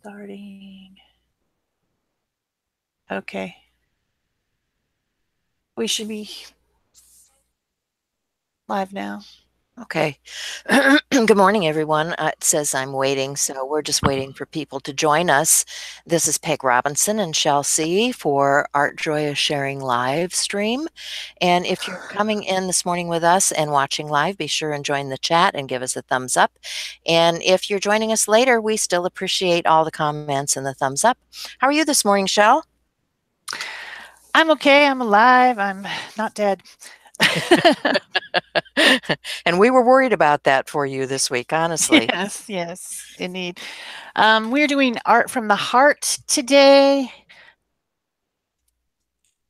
Starting. Okay. We should be live now. Okay. Good morning, everyone. It says I'm waiting, so we're just waiting for people to join us. This is Peg Robinson and Chelsea for Art Joy Sharing live stream. And if you're coming in this morning with us and watching live, be sure and join the chat and give us a thumbs up. And if you're joining us later, we still appreciate all the comments and the thumbs up. How are you this morning, Shell? I'm okay. I'm alive. I'm not dead. And we were worried about that for you this week, honestly. Yes, indeed. We're doing art from the heart today.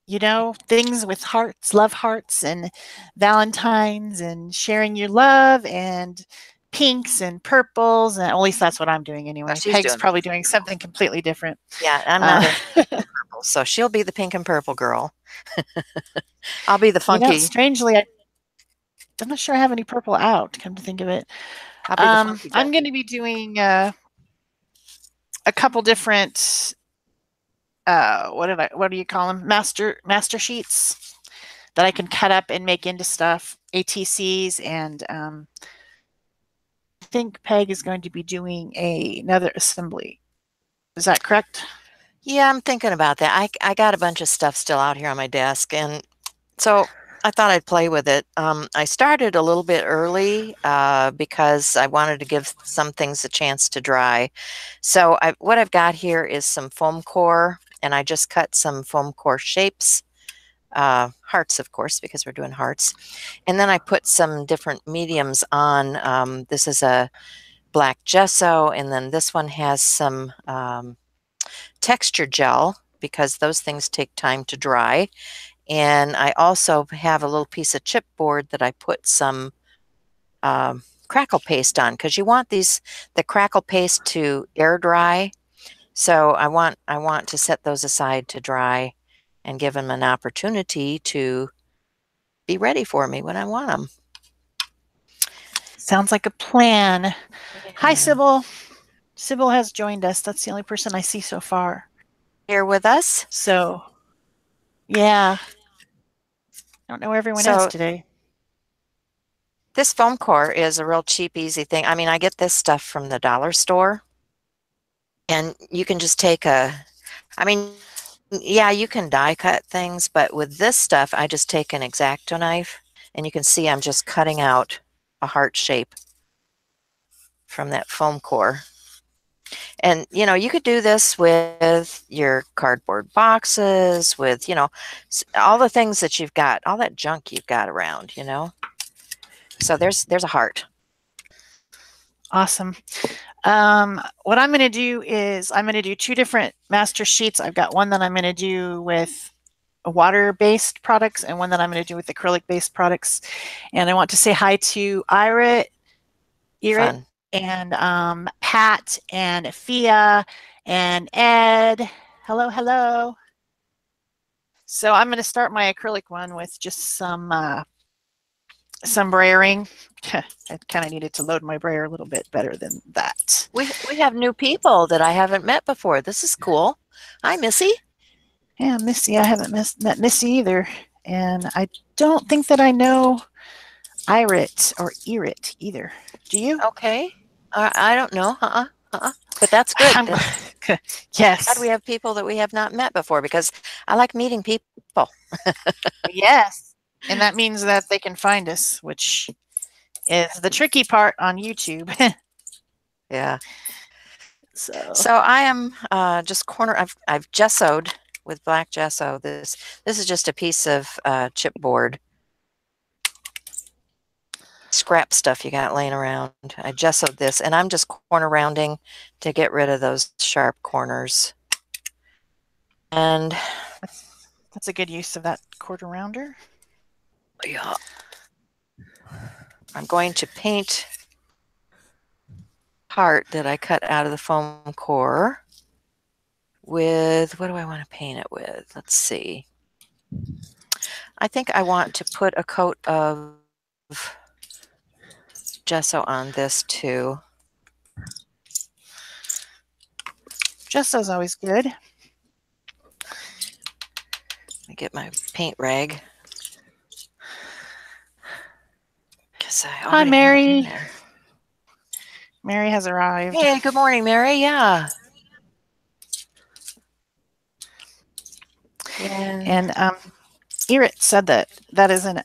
You know, things with hearts, love hearts, and Valentines, and sharing your love, and pinks and purples, and at least that's what I'm doing anyway. She's Peg's doing probably doing something completely different. Yeah, I'm not into pink and purple, so she'll be the pink and purple girl. I'll be the You know, funky. strangely, I'm not sure I have any purple out, come to think of it. I'll be the funky I'm going junkie. to be doing a couple different what do you call them? Master sheets that I can cut up and make into stuff, ATCs, and I think Peg is going to be doing another assembly. Is that correct? Yeah, I'm thinking about that. I got a bunch of stuff still out here on my desk, and so I thought I'd play with it. I started a little bit early because I wanted to give some things a chance to dry. So what I've got here is some foam core, and I just cut some foam core shapes. Hearts, of course, because we're doing hearts. And then I put some different mediums on. This is a black gesso, and then this one has some texture gel because those things take time to dry. And I also have a little piece of chipboard that I put some crackle paste on because you want the crackle paste to air dry. So I want to set those aside to dry and give them an opportunity to be ready for me when I want them. Sounds like a plan. Yeah. Hi, Sybil. Sybil has joined us. That's the only person I see so far. Here with us. So, yeah. I don't know where everyone is today. This foam core is a real cheap, easy thing. I mean, I get this stuff from the dollar store. And you can just take yeah, you can die cut things, but with this stuff, I just take an X-Acto knife, and you can see I'm just cutting out a heart shape from that foam core. And, you know, you could do this with your cardboard boxes, with, you know, all the things that you've got, all that junk you've got around, you know. So there's a heart. Awesome. What I'm going to do is I'm going to do two different master sheets. I've got one that I'm going to do with water-based products and one that I'm going to do with acrylic-based products. And I want to say hi to Irit, and Pat and Fia and Ed. Hello, hello. So I'm going to start my acrylic one with just some brayering. I kind of needed to load my brayer a little bit better than that. We have new people that I haven't met before. This is cool. Hi, Missy. Yeah, Missy. I haven't met Missy either. And I don't think that I know Irit or Irit either. Do you? Okay. I don't know. But that's good. Yes. Glad we have people that we have not met before because I like meeting people. Yes. And that means that they can find us, which is the tricky part on YouTube. Yeah. So I am just I've gessoed with black gesso. This is just a piece of chipboard. Scrap stuff you got laying around. I gessoed this, and I'm just corner rounding to get rid of those sharp corners. And that's a good use of that quarter rounder. Yeah. I'm going to paint part that I cut out of the foam core with, what do I want to paint it with? Let's see. I think I want to put a coat of gesso on this too. Gesso's always good. Let me get my paint rag. Hi, Mary. Mary has arrived. Hey, good morning, Mary. Yeah. And Irit said that is an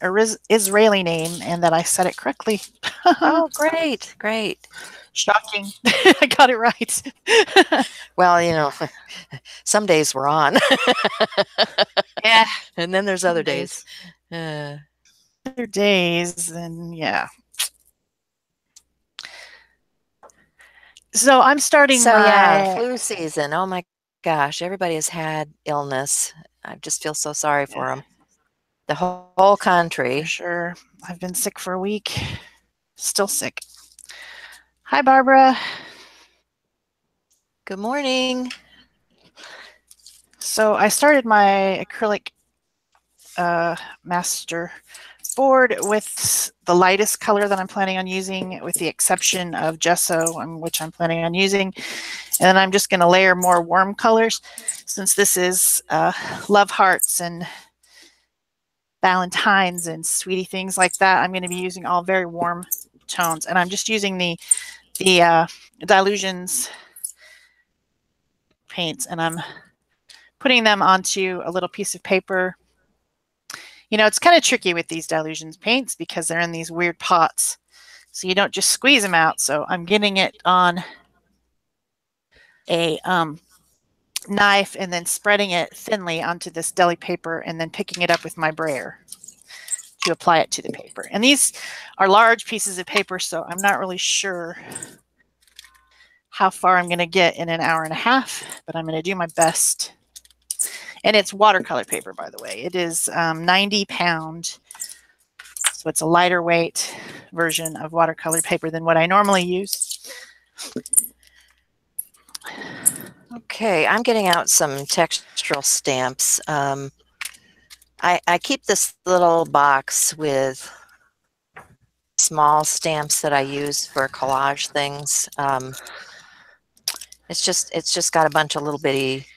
Israeli name and that I said it correctly. Oh, great, great. Shocking. I got it right. Well, you know, some days we're on. Yeah. And then there's other days. Other days, and yeah. So I'm starting yeah, flu season. Oh my gosh, everybody has had illness. I just feel so sorry for them. The whole country. For sure. I've been sick for a week. Still sick. Hi, Barbara. Good morning. So I started my acrylic master board with the lightest color that I'm planning on using, with the exception of gesso, which I'm planning on using. And then I'm just going to layer more warm colors, since this is love hearts and Valentine's and sweetie things like that. I'm going to be using all very warm tones, and I'm just using the Dylusions paints, and I'm putting them onto a little piece of paper. You know, it's kind of tricky with these Dylusions paints because they're in these weird pots, so you don't just squeeze them out. So I'm getting it on a knife and then spreading it thinly onto this deli paper and then picking it up with my brayer to apply it to the paper. And these are large pieces of paper, so I'm not really sure how far I'm going to get in an hour and a half, but I'm going to do my best. And it's watercolor paper, by the way. It is 90 pound, so it's a lighter weight version of watercolor paper than what I normally use. Okay, I'm getting out some textural stamps. I keep this little box with small stamps that I use for collage things. It's just got a bunch of little bitty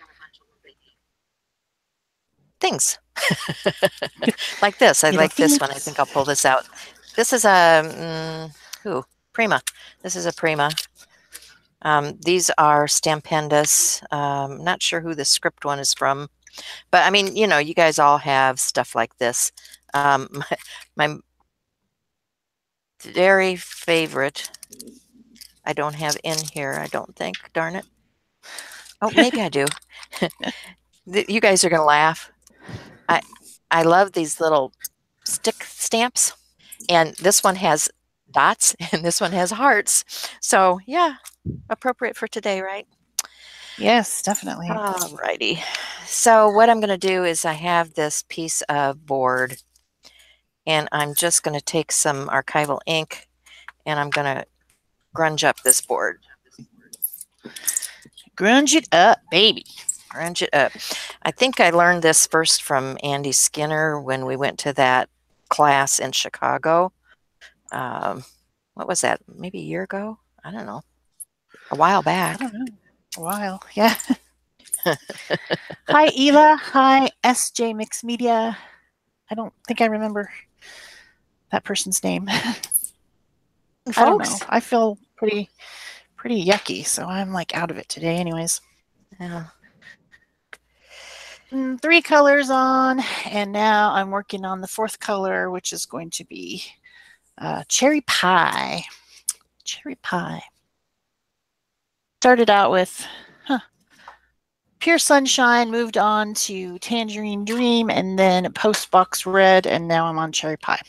things like this. I like this one. I think I'll pull this out. This is a Prima. This is a Prima. These are Stampendous. Not sure who the script one is from, but I mean, you know, you guys all have stuff like this. My very favorite, I don't have in here, I don't think. Darn it. Oh, maybe I do. You guys are going to laugh. I love these little stick stamps, and this one has dots and this one has hearts. So yeah, appropriate for today, right? Yes, definitely. All righty. So what I'm going to do is I have this piece of board, and I'm just going to take some archival ink and I'm going to grunge up this board. Grunge it up, baby. Grunge it up. I think I learned this first from Andy Skinner when we went to that class in Chicago. What was that? Maybe a year ago? I don't know. A while back. I don't know. A while, yeah. Hi, Eva. Hi, SJ Mix Media. I don't think I remember that person's name. Folks, I don't know. I feel pretty yucky, so I'm like out of it today anyways. Yeah. 3 colors on, and now I'm working on the 4th color, which is going to be cherry pie. Cherry pie. Started out with Pure Sunshine, moved on to Tangerine Dream, and then Postbox Red, and now I'm on Cherry Pie.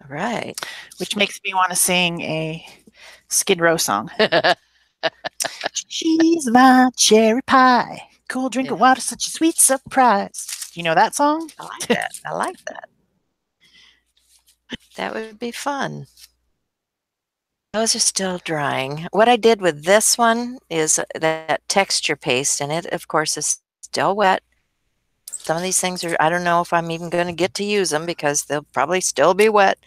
All right. Which makes me want to sing a Skid Row song. She's my cherry pie. Cool drink of water, such a sweet surprise. Do you know that song? I like that. I like that. That would be fun. Those are still drying. What I did with this one is that texture paste, and it, of course, is still wet. Some of these things are, I don't know if I'm even going to get to use them because they'll probably still be wet.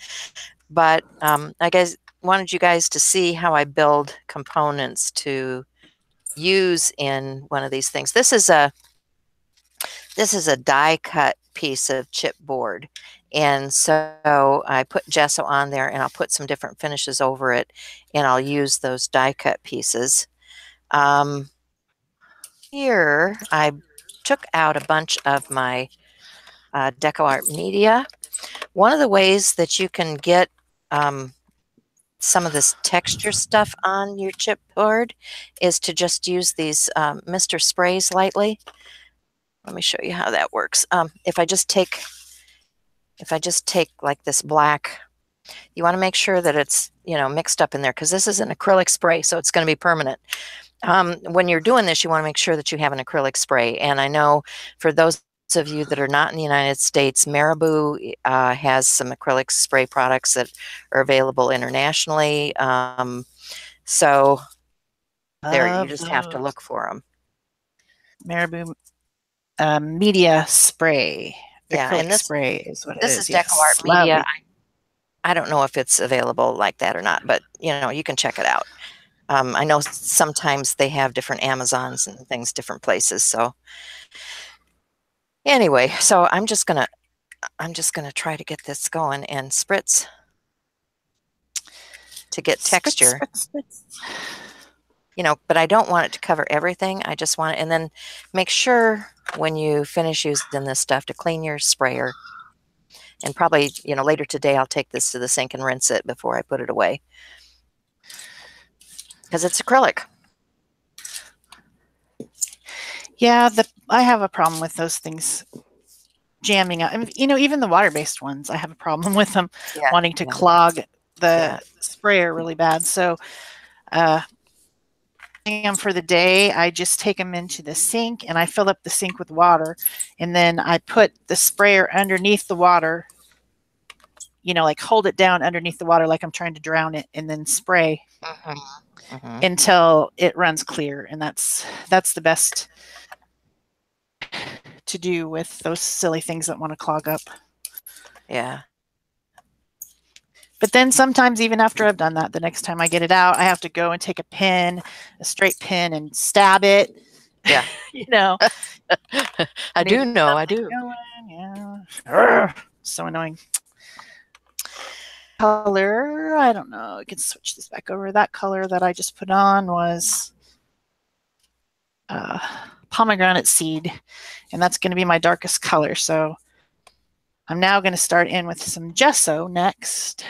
But I guess wanted you guys to see how I build components to use in one of these things. This is a die cut piece of chipboard. And so I put gesso on there, and I'll put some different finishes over it, and I'll use those die cut pieces. Here I took out a bunch of my DecoArt media. One of the ways that you can get some of this texture stuff on your chipboard is to just use these Mr. Sprays lightly. Let me show you how that works. If I just take like this black, you want to make sure that it's, mixed up in there, because this is an acrylic spray, so it's going to be permanent. When you're doing this, you want to make sure that you have an acrylic spray. And I know for those of you that are not in the United States, Marabou has some acrylic spray products that are available internationally. So there, you just have to look for them. Marabou media spray. Yeah, acrylic and this spray is what it is. This is DecoArt Lovely. media. I don't know if it's available like that or not, but you can check it out. I know sometimes they have different Amazons and things, different places. So anyway, so I'm just gonna try to get this going and spritz to get texture. Spritz. But I don't want it to cover everything. I just want it, and then make sure when you finish using this stuff to clean your sprayer. And probably, later today, I'll take this to the sink and rinse it before I put it away, because it's acrylic. Yeah, I have a problem with those things jamming up. Even the water-based ones, I have a problem with them wanting to clog the sprayer really bad. So for the day, I just take them into the sink, and I fill up the sink with water, and then I put the sprayer underneath the water, like hold it down underneath the water like I'm trying to drown it, and then spray until it runs clear. And that's the best to do with those silly things that want to clog up. Yeah. But then sometimes, even after I've done that, the next time I get it out, I have to go and take a straight pin, and stab it. Yeah. I do know. I do. Yeah. Urgh, so annoying. Color, I don't know. I can switch this back over. That color that I just put on was pomegranate seed, and that's going to be my darkest color. So I'm now going to start in with some gesso next.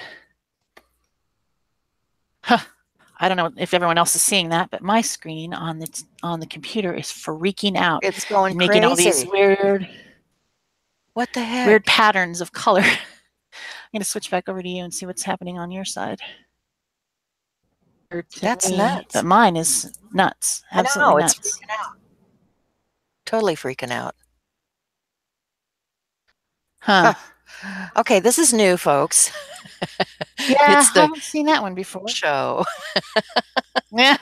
I don't know if everyone else is seeing that, but my screen on the computer is freaking out. It's going making crazy. All these weird, what the heck? Weird patterns of color. I'm going to switch back over to you and see what's happening on your side. That's nuts. But mine is nuts. Absolutely nuts. It's freaking out. Totally freaking out. Huh. Okay, this is new, folks. Yeah, I haven't seen that one before. Show. Yeah.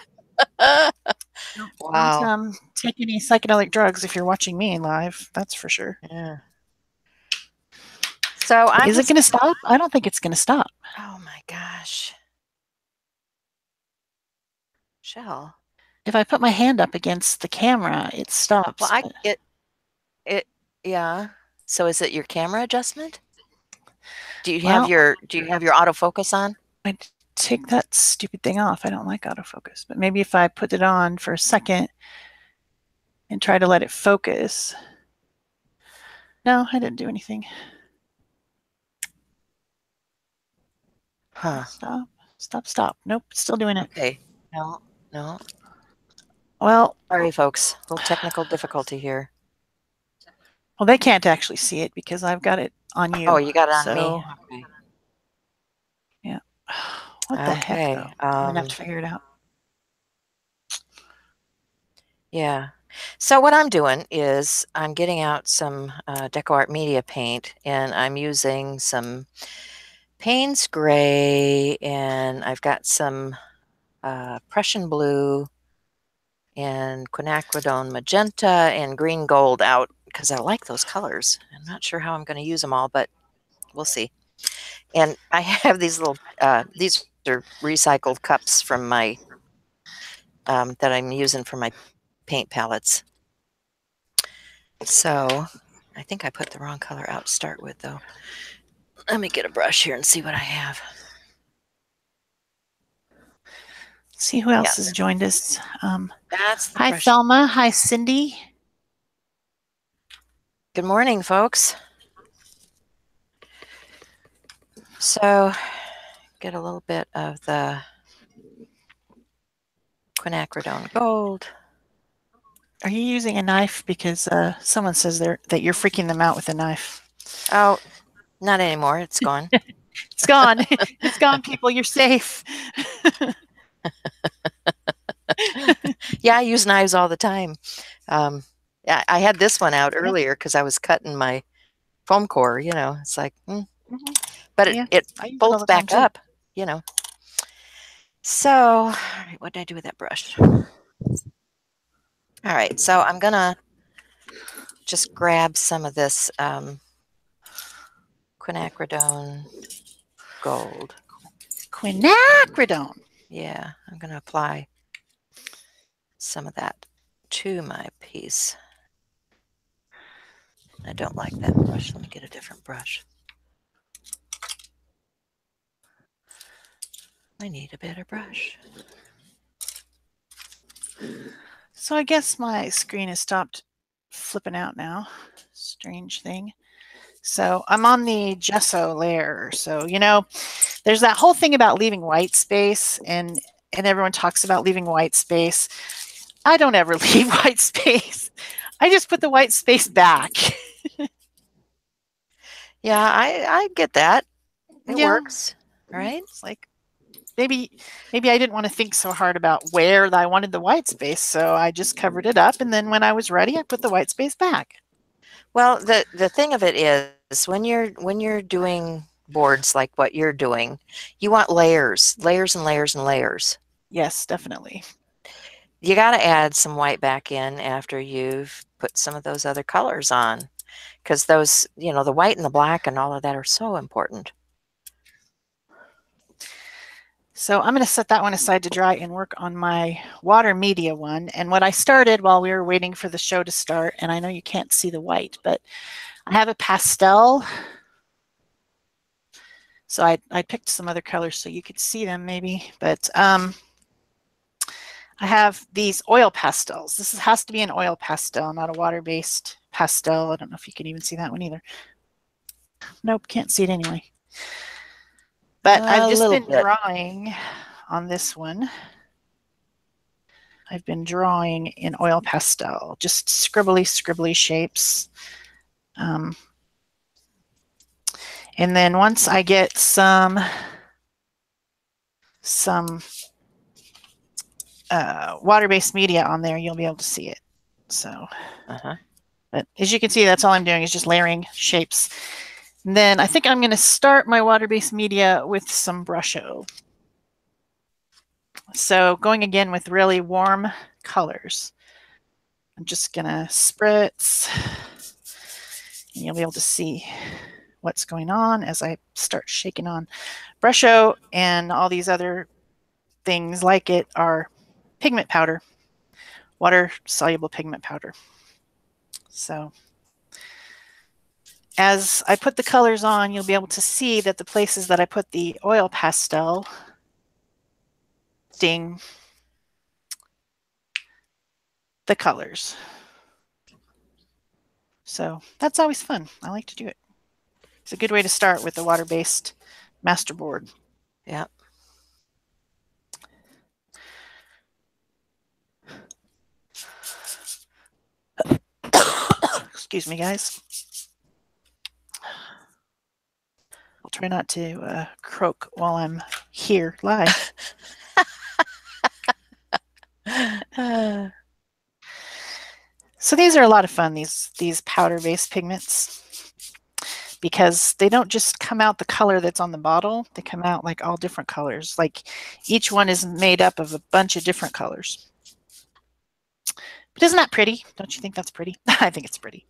Wow. Don't take any psychedelic drugs if you're watching me live. That's for sure. Yeah. So is it going to stop? I don't think it's going to stop. Oh my gosh. Shell. If I put my hand up against the camera, it stops. Well, yeah. So is it your camera adjustment? Do you have your autofocus on? I take that stupid thing off. I don't like autofocus, but maybe if I put it on for a second and try to let it focus. No, I didn't do anything. Huh. Stop. Nope, still doing it. Okay. No. Well, sorry, folks. A little technical difficulty here. Well, they can't actually see it because I've got it on you. Oh, you got it on me? Okay. Yeah. What the heck, though? I'm going to have to figure it out. Yeah. So what I'm doing is I'm getting out some DecoArt media paint, and I'm using some Payne's Gray, and I've got some Prussian Blue and quinacridone magenta and green gold out because I like those colors. I'm not sure how I'm going to use them all, but we'll see. And I have these little, these are recycled cups from my that I'm using for my paint palettes. So I think I put the wrong color out to start with, though. Let me get a brush here and see what I have. See who else has joined us. That's the hi, brush. Thelma. Hi, Cindy. Good morning, folks. So get a little bit of the quinacridone gold. Are you using a knife? Because someone says that you're freaking them out with a knife. Oh, not anymore. It's gone. It's gone. It's gone, people. You're safe. Yeah, I use knives all the time. Yeah, I had this one out earlier because I was cutting my foam core. You know, it's like, but it folds back up. You know. So, all right, what did I do with that brush? All right, so I'm gonna just grab some of this quinacridone gold. Quinacridone. Yeah, I'm gonna apply some of that to my piece. I don't like that brush. Let me get a different brush. I need a better brush. So I guess my screen has stopped flipping out now. Strange thing. So I'm on the gesso layer. So, you know, there's that whole thing about leaving white space, and everyone talks about leaving white space. I don't ever leave white space. I just put the white space back. Yeah, I get that. It works, right? It's like maybe I didn't want to think so hard about where I wanted the white space, so I just covered it up, and then when I was ready, I put the white space back. Well, the thing of it is when you're doing boards like what you're doing, you want layers, layers and layers and layers. Yes, definitely. You got to add some white back in after you've put some of those other colors on, because those, you know, the white and the black and all of that are so important. So I'm going to set that one aside to dry and work on my water media one. And what I started while we were waiting for the show to start, and I know you can't see the white, but I have a pastel. So I picked some other colors so you could see them maybe, but I have these oil pastels. This has to be an oil pastel, not a water-based pastel. I don't know if you can even see that one either. Nope, can't see it anyway. But I've just been drawing on this one. I've been drawing in oil pastel, just scribbly shapes. And then once I get some water-based media on there, you'll be able to see it. So, but as you can see, that's all I'm doing is just layering shapes. And then I think I'm going to start my water-based media with some Brusho. So going again with really warm colors. I'm just going to spritz, and you'll be able to see what's going on as I start shaking on. Brusho and all these other things like it are pigment powder, water-soluble pigment powder. So as I put the colors on, you'll be able to see that the places that I put the oil pastel the colors. So that's always fun. I like to do it. It's a good way to start with the water-based masterboard. Yeah. Excuse me, guys. I'll try not to croak while I'm here live. So these are a lot of fun, these powder-based pigments, because they don't just come out the color that's on the bottle. They come out like all different colors. Like each one is made up of a bunch of different colors. But isn't that pretty? Don't you think that's pretty? I think it's pretty.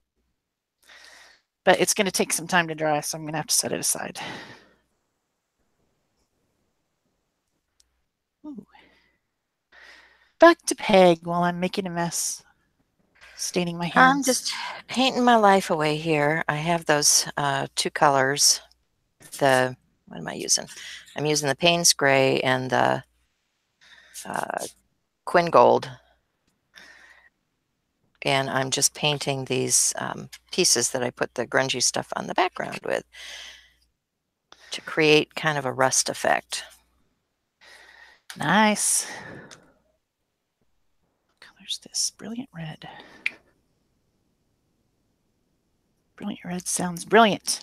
But it's going to take some time to dry, so I'm going to have to set it aside. Ooh. back to Peg while I'm making a mess, staining my hands. I'm just painting my life away here. I have those 2 colors. What am I using? I'm using the Payne's Gray and the Quinn Gold. And I'm just painting these pieces that I put the grungy stuff on the background with to create kind of a rust effect. Nice. What color's this? Brilliant red. Brilliant red sounds brilliant.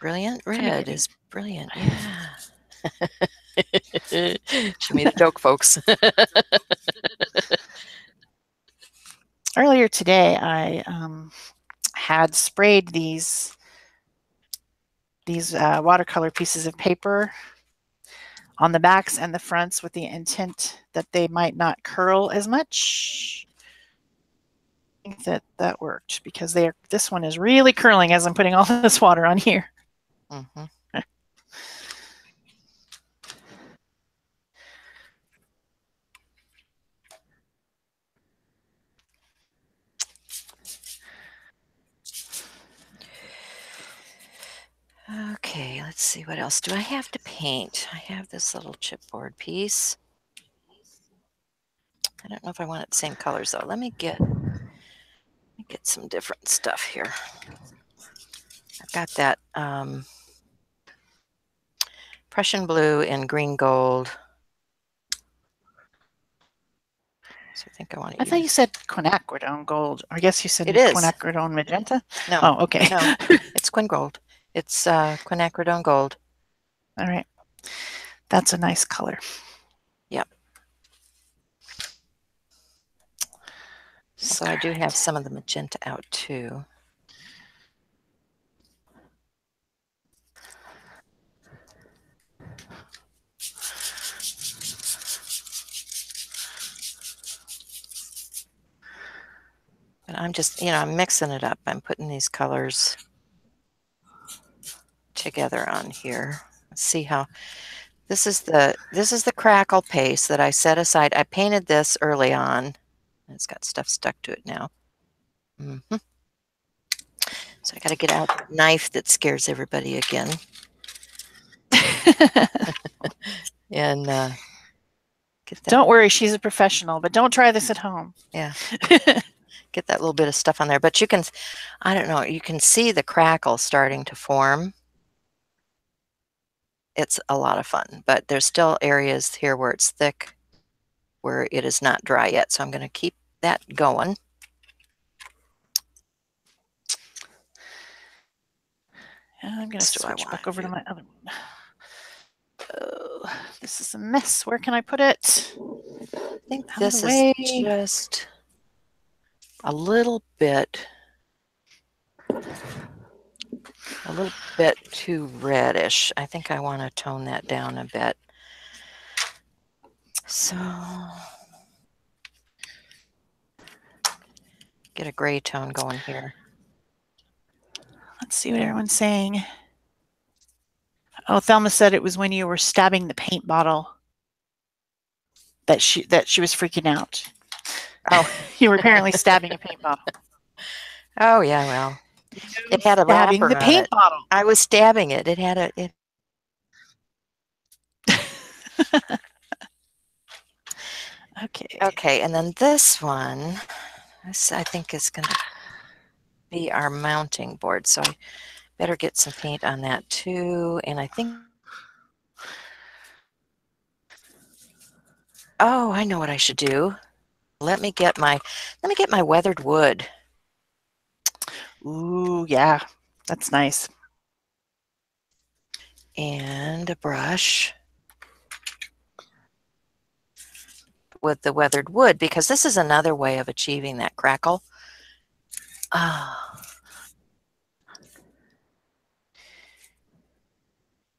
Brilliant red is brilliant, yeah. She made a joke, folks. Earlier today, I had sprayed these watercolor pieces of paper on the backs and the fronts with the intent that they might not curl as much. I think that worked because this one is really curling as I'm putting all this water on here. Mm-hmm. Okay, let's see, what else do I have to paint? I have this little chipboard piece. I don't know if I want it the same colors though. Let me get some different stuff here. I've got that Prussian blue and green gold. So I think I want to use... thought you said quinacridone gold. I guess you said it is quinacridone magenta. No. Oh, okay. No, it's Quinn Gold. It's quinacridone gold. All right. That's a nice color. Yep. So I do have some of the magenta out too. But I'm just, I'm mixing it up. I'm putting these colors together on here. Let's see how this is the crackle paste that I set aside. I painted this early on. It's got stuff stuck to it now. Mm-hmm. So I got to get out the knife that scares everybody again. And get that. Don't worry, she's a professional, but don't try this at home. Yeah. Get that little bit of stuff on there. But you can, I don't know, you can see the crackle starting to form. It's a lot of fun, but there's still areas here where it's thick, where it is not dry yet. So I'm going to keep that going. And I'm going to switch back over to my other one. Oh, this is a mess. Where can I put it? I think this is just a little bit too reddish. I think I want to tone that down a bit. So get a gray tone going here. Let's see what everyone's saying. Oh, Thelma said it was when you were stabbing the paint bottle that she was freaking out. Oh, you were apparently stabbing a paint bottle. Oh yeah, well, it had a stabbing wrapper the paint on it. bottle. I was stabbing it. It had a. Okay. Okay, and then this one, this I think is going to be our mounting board. So I better get some paint on that too. And I think, oh, I know what I should do. Let me get my weathered wood. Ooh, yeah, that's nice. And a brush with the weathered wood, because this is another way of achieving that crackle.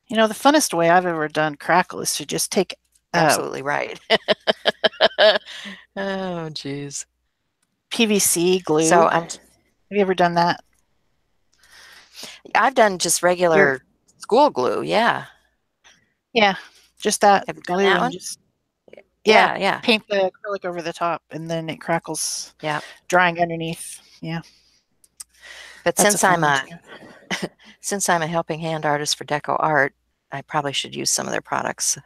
You know, the funnest way I've ever done crackle is to just take... Absolutely right. Oh, geez. PVC glue. So have you ever done that? I've done just regular school glue, yeah. Yeah, just that Have you glue done that and one? just... Yeah, Yeah. paint the acrylic over the top, and then it crackles, Yeah. drying underneath. Yeah, But that's a since fun I'm one a too. since I'm a helping hand artist for Deco Art, I probably should use some of their products.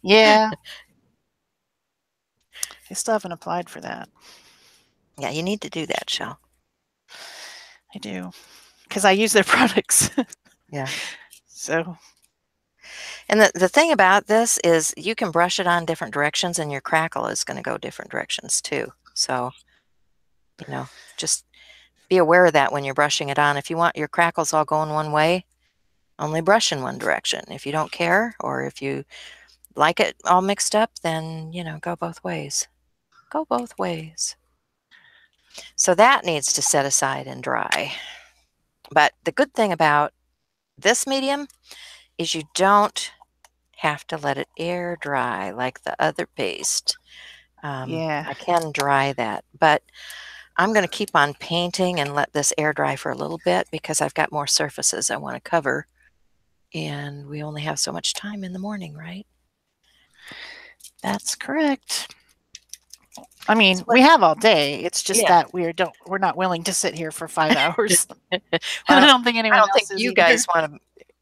Yeah, I still haven't applied for that. Yeah, you need to do that, Shell. I do, because I use their products. Yeah. So, And the thing about this is you can brush it on different directions and your crackle is going to go different directions too. So, just be aware of that when you're brushing it on. If you want your crackles all going one way, only brush in one direction. If you don't care, or if you like it all mixed up, then, go both ways. Go both ways. So that needs to set aside and dry. But the good thing about this medium is you don't have to let it air dry like the other paste. yeah. I can dry that, but I'm going to keep on painting and let this air dry for a little bit because I've got more surfaces I want to cover. And we only have so much time in the morning, right? That's correct. I mean, we have all day. It's just Yeah. that we're not willing to sit here for 5 hours. Well, I don't think I anyone don't think else is you either. guys want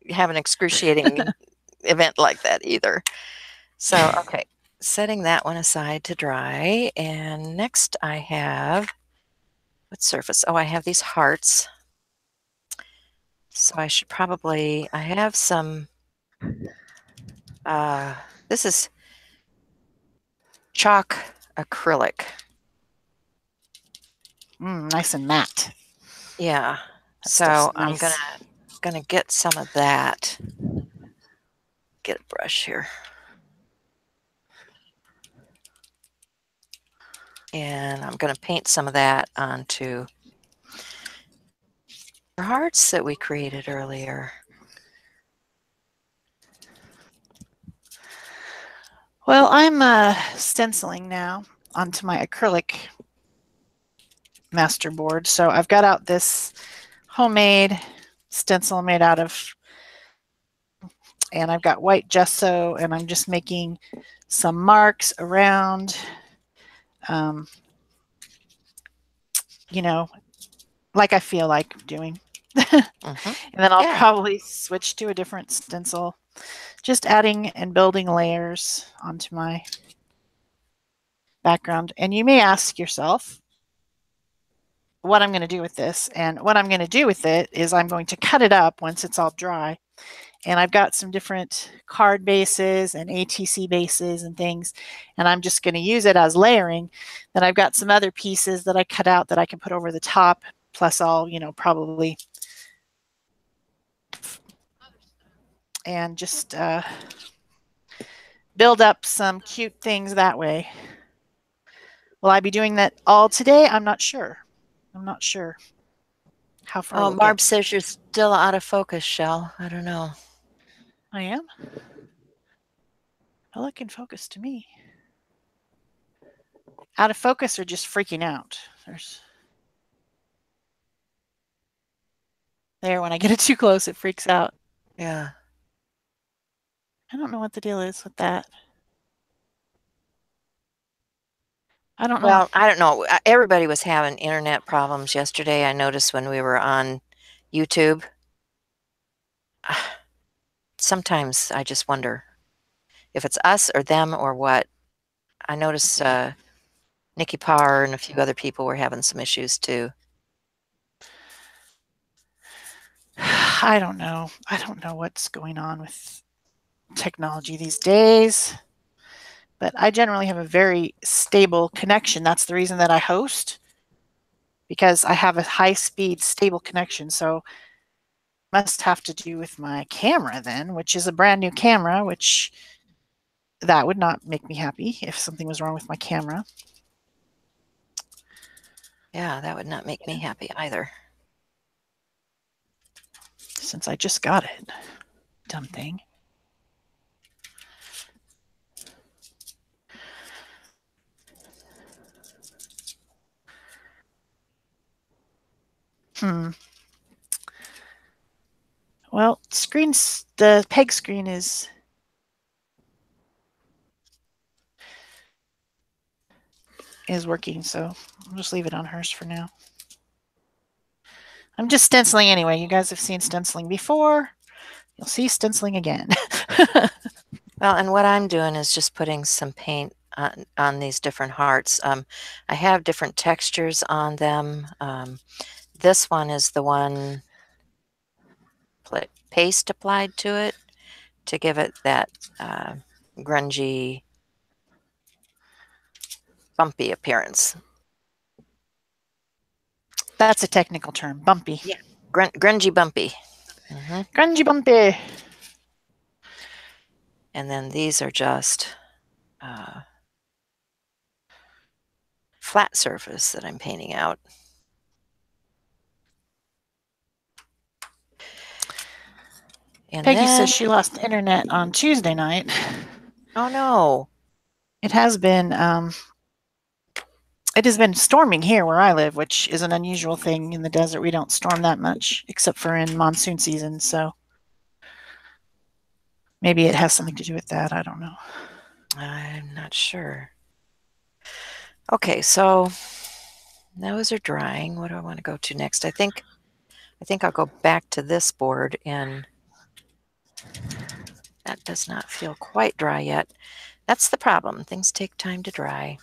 to have an excruciating event like that either. So, okay, setting that one aside to dry. And next I have, what surface? Oh, I have these hearts. So I should probably, I have some, this is chalk acrylic. Nice and matte. Yeah. That So stuff's I'm nice. gonna get some of that. Get a brush here. And I'm gonna paint some of that onto the hearts that we created earlier. Well, I'm stenciling now onto my acrylic masterboard. So I've got out this homemade stencil made out of, and I've got white gesso, and I'm just making some marks around, um, like I feel like doing. Mm-hmm. And then I'll Yeah. probably switch to a different stencil, just adding and building layers onto my background. And you may ask yourself what I'm going to do with this. And what I'm going to do with it is I'm going to cut it up once it's all dry. And I've got some different card bases and ATC bases and things, and I'm just going to use it as layering. Then I've got some other pieces that I cut out that I can put over the top, plus I'll, probably, and just build up some cute things that way. Will I be doing that all today? I'm not sure. I'm not sure how far we'll Barb get. says you're still out of focus, Shell. I don't know. I am? Well, it can focus to me. Out of focus or just freaking out? There, when I get it too close, it freaks out. Yeah. I don't know what the deal is with that. I don't know. Well, I don't know. Everybody was having internet problems yesterday. I noticed when we were on YouTube. Sometimes I just wonder if it's us or them or what. I noticed Nikki Parr and a few other people were having some issues too. I don't know. I don't know what's going on with technology these days. But I generally have a very stable connection. That's the reason that I host, because I have a high speed, stable connection. So must have to do with my camera then, which is a brand new camera, which that would not make me happy if something was wrong with my camera. Yeah, that would not make me happy either. Since I just got it. Dumb thing. Well, the peg screen is is working, so I'll just leave it on hers for now. I'm just stenciling anyway. You guys have seen stenciling before. You'll see stenciling again. Well, and what I'm doing is just putting some paint on these different hearts. I have different textures on them. This one is the one paste applied to it to give it that grungy, bumpy appearance. That's a technical term, bumpy. Yeah, grungy bumpy. Grungy bumpy. And then these are just flat surface that I'm painting out. And Peggy says she lost internet on Tuesday night. Oh no. It has been storming here where I live, which is an unusual thing in the desert. We don't storm that much except for in monsoon season, so maybe it has something to do with that. I don't know. I'm not sure. Okay, so those are drying. What do I want to go to next? I think I'll go back to this board, and that does not feel quite dry yet. That's the problem. Things take time to dry.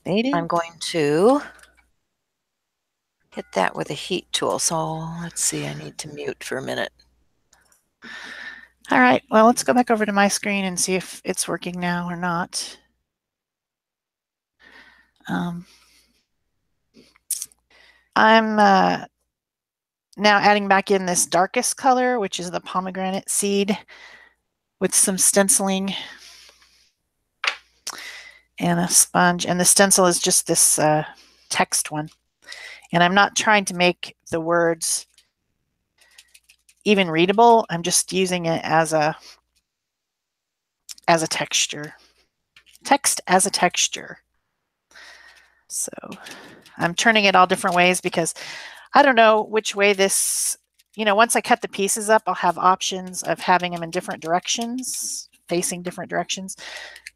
They do. I'm going to hit that with a heat tool. So let's see, I need to mute for a minute. All right, well, let's go back over to my screen and see if it's working now or not. I'm now adding back in this darkest color, which is the pomegranate seed, with some stenciling and a sponge. And the stencil is just this text one. And I'm not trying to make the words even readable. I'm just using it as a texture. Text as a texture. So I'm turning it all different ways because I don't know which way this, once I cut the pieces up, I'll have options of having them in different directions, facing different directions.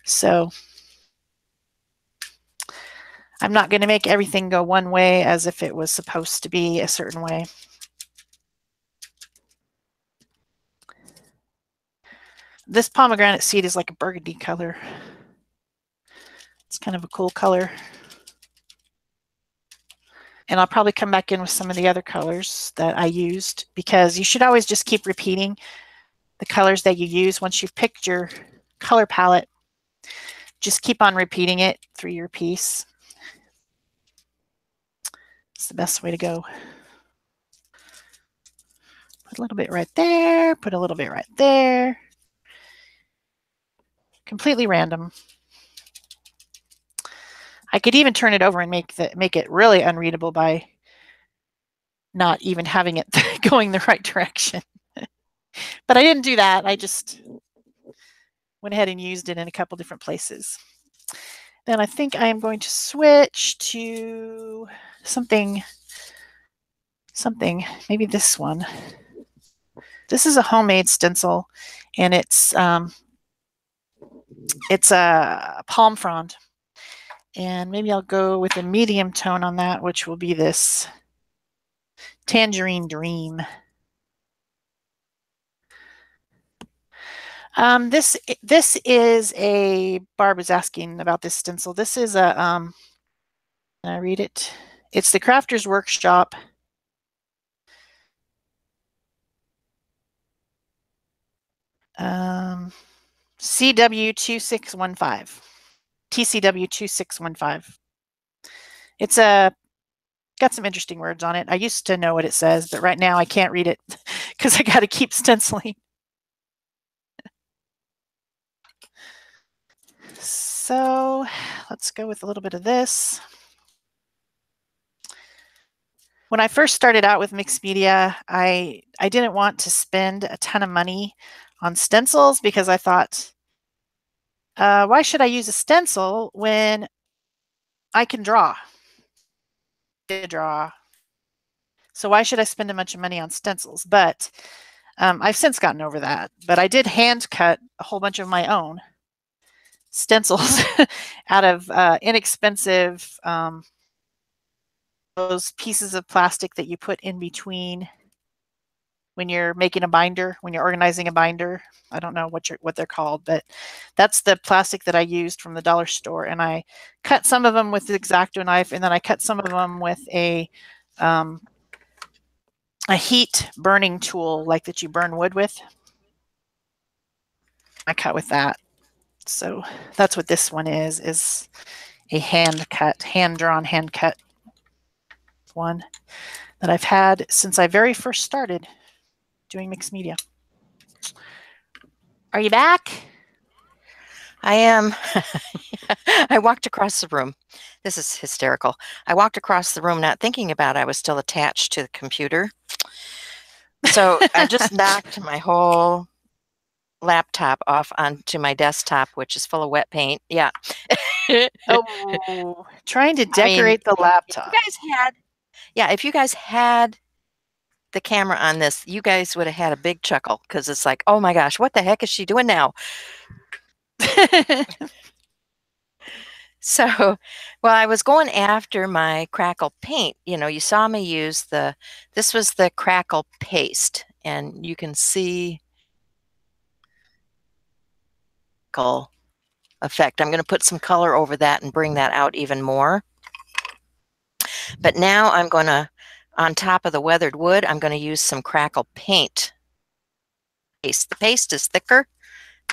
So I'm not going to make everything go one way as if it was supposed to be a certain way. This pomegranate seed is like a burgundy color. It's kind of a cool color. And I'll probably come back in with some of the other colors that I used, because you should always just keep repeating the colors that you use. Once you've picked your color palette, just keep on repeating it through your piece. It's the best way to go. Put a little bit right there, put a little bit right there. Completely random. I could even turn it over and make it really unreadable by not even having it going the right direction. But I didn't do that. I just went ahead and used it in a couple different places. Then I think I am going to switch to something, maybe this one. This is a homemade stencil, and it's a palm frond. And maybe I'll go with a medium tone on that, which will be this Tangerine Dream. This is a, Barb was asking about this stencil. This is a, can I read it? It's the Crafters Workshop. CW2615. TCW2615. It's got some interesting words on it. I used to know what it says, but right now I can't read it because I got to keep stenciling. So let's go with a little bit of this. When I first started out with mixed media, I didn't want to spend a ton of money on stencils because I thought, why should I use a stencil when I can draw? So why should I spend a bunch of money on stencils? But I've since gotten over that. But I did hand cut a whole bunch of my own. stencils out of inexpensive those pieces of plastic that you put in between when you're making a binder, when you're organizing a binder. I don't know what they're called, but that's the plastic that I used from the dollar store. And I cut some of them with the X-Acto knife, and then I cut some of them with a heat burning tool, like that you burn wood with. I cut with that. So that's what this one is a hand cut, hand drawn, hand cut one that I've had since I very first started doing mixed media. Are you back? I am. I walked across the room. This is hysterical. I walked across the room not thinking about it. I was still attached to the computer. So I just knocked my whole laptop off onto my desktop, which is full of wet paint. Yeah. Oh, trying to decorate the laptop. If you guys had the camera on this, you guys would have had a big chuckle, because it's like, oh my gosh, what the heck is she doing now? So, well, I was going after my crackle paint. You saw me use this was the crackle paste, and you can see effect. I'm going to put some color over that and bring that out even more. But now I'm going to, on top of the weathered wood, I'm going to use some crackle paint paste. The paste is thicker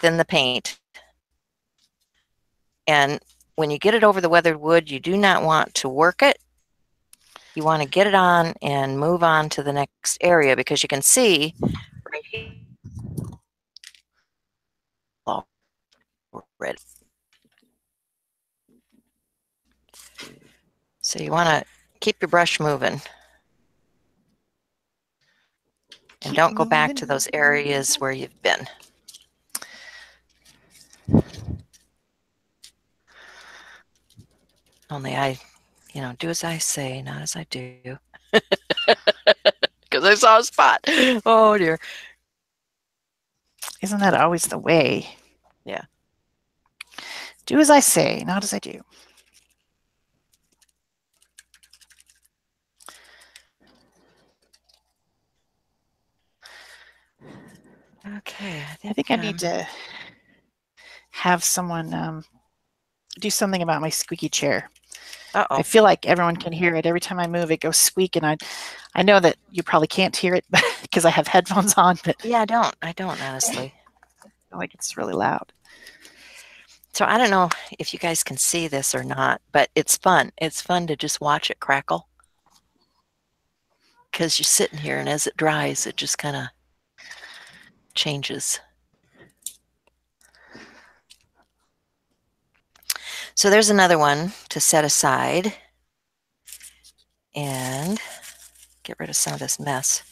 than the paint. And when you get it over the weathered wood, you do not want to work it. You want to get it on and move on to the next area, because you can see right here. Red. So you want to keep your brush moving. And don't go back to those areas where you've been. Only do as I say, not as I do. Because I saw a spot. Oh, dear. Isn't that always the way? Yeah. Do as I say, not as I do. Okay. I think I need to have someone do something about my squeaky chair. Uh-oh. I feel like everyone can hear it. Every time I move, it goes squeak, and I know that you probably can't hear it because I have headphones on. But yeah, I don't honestly. I feel like it's really loud. So I don't know if you guys can see this or not, but it's fun. It's fun to just watch it crackle, because you're sitting here, and as it dries, it just kind of changes. So there's another one to set aside and get rid of some of this mess.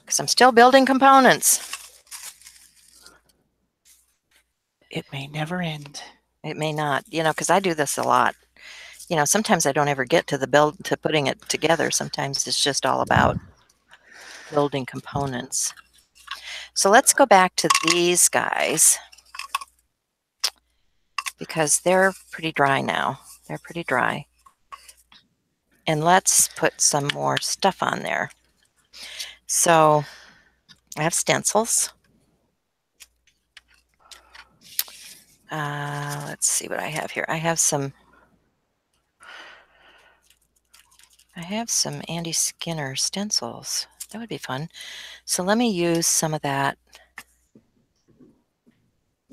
Because I'm still building components. It may never end. It may not, because I do this a lot. Sometimes I don't ever get to putting it together. Sometimes it's just all about building components. So let's go back to these guys, because they're pretty dry now. They're pretty dry. And let's put some more stuff on there. So I have stencils. Let's see what I have here. I have some Andy Skinner stencils. That would be fun. So let me use some of that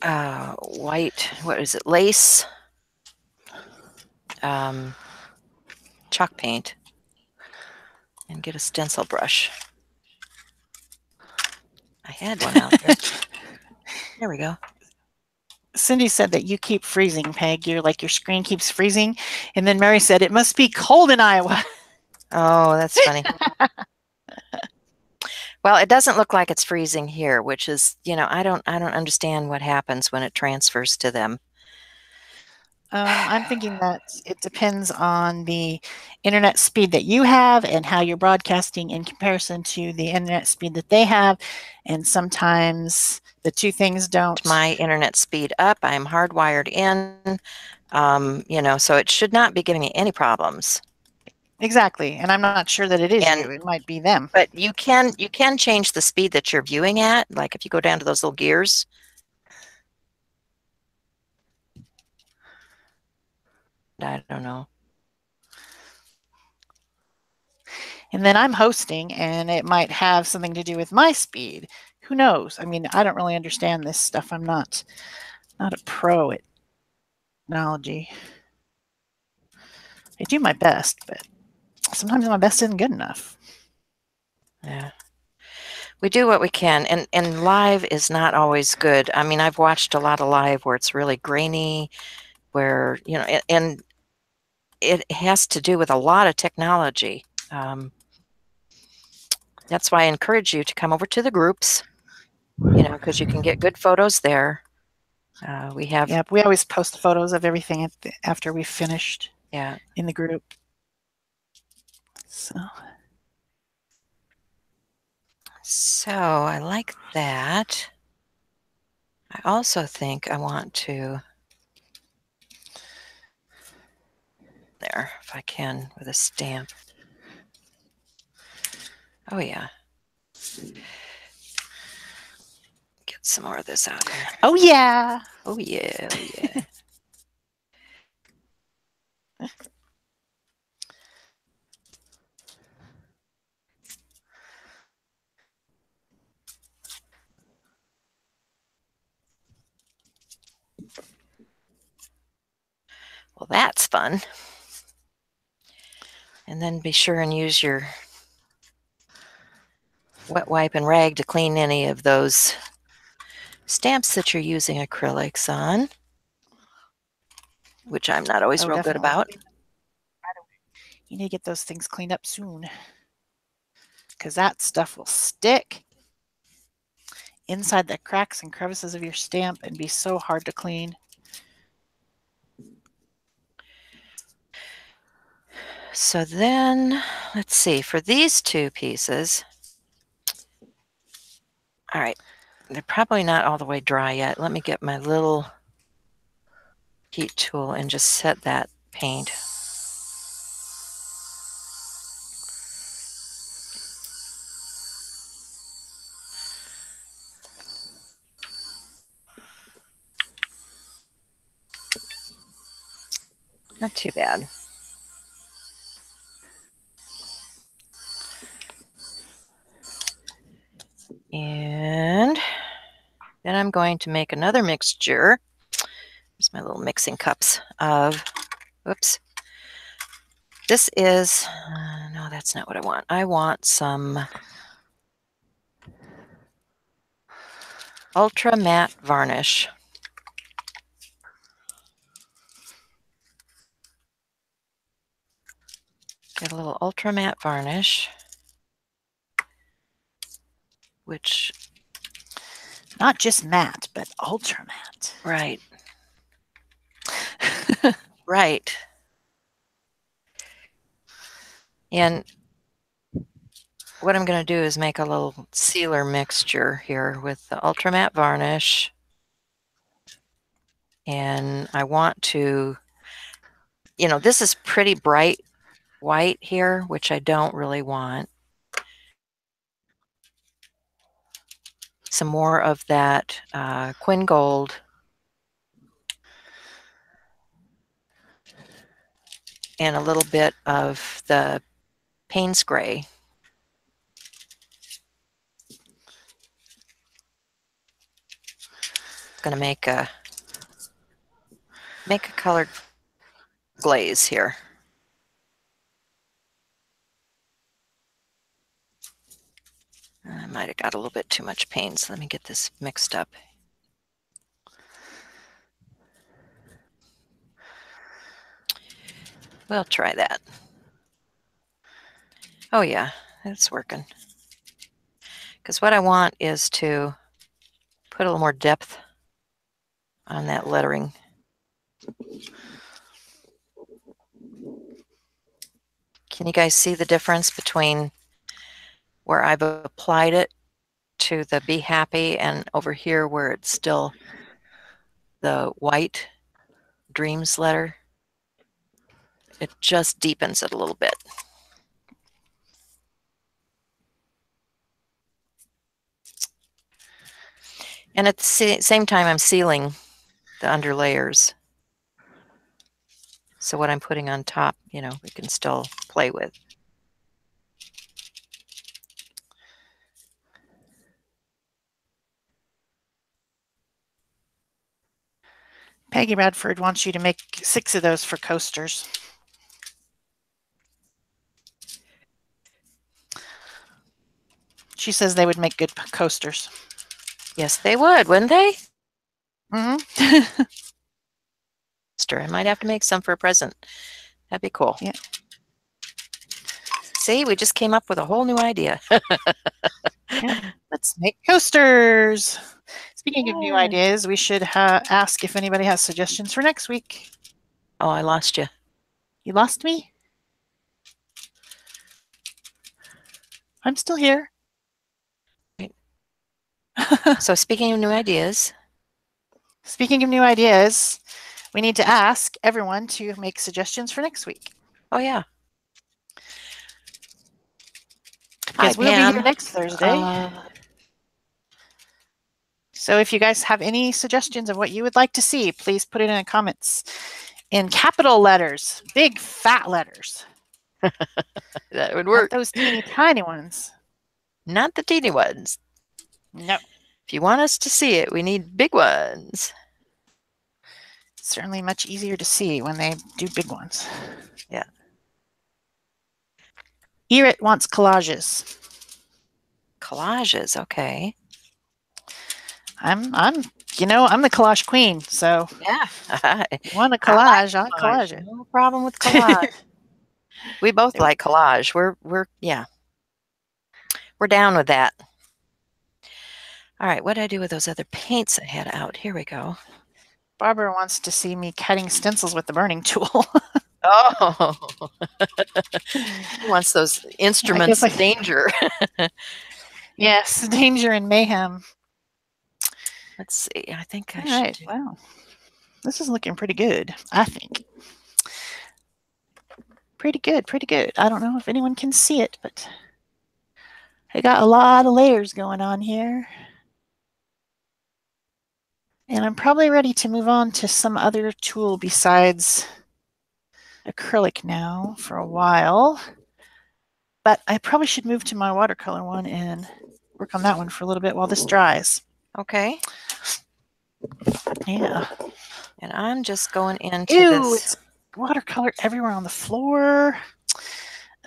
white, what is it, lace chalk paint, and get a stencil brush. I had one out there. There we go. Cindy said that you keep freezing, Peg. You're like, your screen keeps freezing. And then Mary said, it must be cold in Iowa. Oh, that's funny. Well, it doesn't look like it's freezing here, which is, I don't understand what happens when it transfers to them. I'm thinking that it depends on the internet speed that you have and how you're broadcasting in comparison to the internet speed that they have. And sometimes the two things don't. My internet speed up. I'm hardwired in, so it should not be giving me any problems. Exactly. And I'm not sure that it is And you. It might be them. But you can change the speed that you're viewing at. Like if you go down to those little gears. I don't know. And then I'm hosting, and it might have something to do with my speed. Who knows? I mean, I don't really understand this stuff. I'm not a pro at technology. I do my best, but sometimes my best isn't good enough. Yeah. We do what we can, and live is not always good. I mean, I've watched a lot of live where it's really grainy, where, and it has to do with a lot of technology. That's why I encourage you to come over to the groups, because you can get good photos there. We have. Yeah, we always post photos of everything after we've finished. Yeah. In the group. So I like that. I also think I want to there if I can with a stamp. Oh yeah. Get some more of this out here. Oh yeah. Oh yeah. Oh yeah. Well, that's fun. And then be sure and use your wet wipe and rag to clean any of those stamps that you're using acrylics on, which I'm not always real good about. You need to get those things cleaned up soon, because that stuff will stick inside the cracks and crevices of your stamp and be so hard to clean. So then, let's see, for these two pieces, all right, they're probably not all the way dry yet. Let me get my little heat tool and just set that paint. Not too bad. And then I'm going to make another mixture. Here's my little mixing cups of, oops. This is, no, that's not what I want. I want some Ultra Matte Varnish. Get a little Ultra Matte Varnish, which... Not just matte, but ultra matte. Right. Right. And what I'm going to do is make a little sealer mixture here with the Ultra Matte Varnish. And I want to, this is pretty bright white here, which I don't really want. Some more of that Quinn Gold. And a little bit of the Payne's Gray. It's going to make a colored glaze here. I might have got a little bit too much paint, so let me get this mixed up. We'll try that. Oh yeah, it's working. Because what I want is to put a little more depth on that lettering. Can you guys see the difference between where I've applied it to the Be Happy and over here where it's still the white Dreams letter? It just deepens it a little bit. And at the same time, I'm sealing the under layers. So what I'm putting on top, you know, we can still play with. Peggy Radford wants you to make 6 of those for coasters. She says they would make good coasters. Yes, they would, wouldn't they? Mm-hmm. I might have to make some for a present. That'd be cool. Yeah. See, we just came up with a whole new idea. Yeah. Let's make coasters. Speaking of new ideas, we should ask if anybody has suggestions for next week. Oh, I lost you. You lost me? I'm still here. So speaking of new ideas. Speaking of new ideas, we need to ask everyone to make suggestions for next week. Oh, yeah. Because we'll be here next Thursday. So if you guys have any suggestions of what you would like to see, please put it in the comments in capital letters, big fat letters. That would work. Not those teeny tiny ones. Not the teeny ones. No. If you want us to see it, we need big ones. Certainly much easier to see when they do big ones. Yeah. Erit wants collages. Collages, okay. I'm the collage queen, so yeah. You want a collage, I'll collage it. No problem with collage. We both like collage. We're down with that. All right, what did I do with those other paints I had out? Here we go. Barbara wants to see me cutting stencils with the burning tool. Oh, he wants those instruments of danger. Yes, danger and mayhem. Let's see. I think I All should. Right. Wow. This is looking pretty good, I think. Pretty good, pretty good. I don't know if anyone can see it, but I got a lot of layers going on here. And I'm probably ready to move on to some other tool besides acrylic now for a while. But I probably should move to my watercolor one and work on that one for a little bit while this dries. Okay. Yeah. And I'm just going into Ew, this. It's watercolor everywhere on the floor.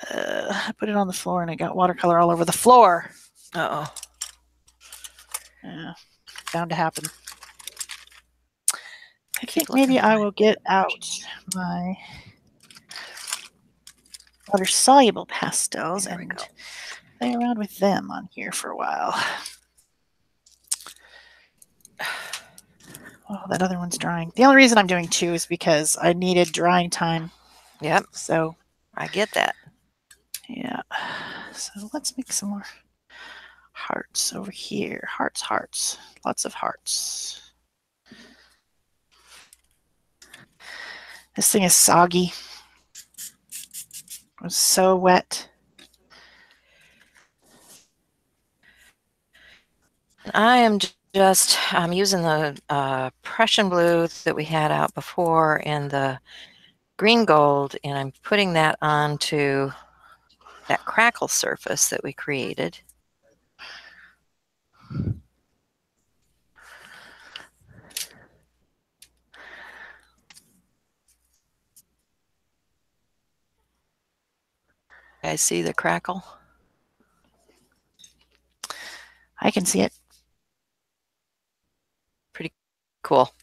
I put it on the floor and I got watercolor all over the floor. Uh-oh. Yeah, bound to happen. I think maybe I will get out my water-soluble pastels and play around with them on here for a while. Oh, that other one's drying. The only reason I'm doing 2 is because I needed drying time. Yep. So I get that. Yeah. So let's make some more hearts over here. Hearts. Lots of hearts. This thing is soggy. It was so wet. I am I'm using the Prussian blue that we had out before and the green gold, and I'm putting that onto that crackle surface that we created. You guys see the crackle? I can see it. Pretty cool.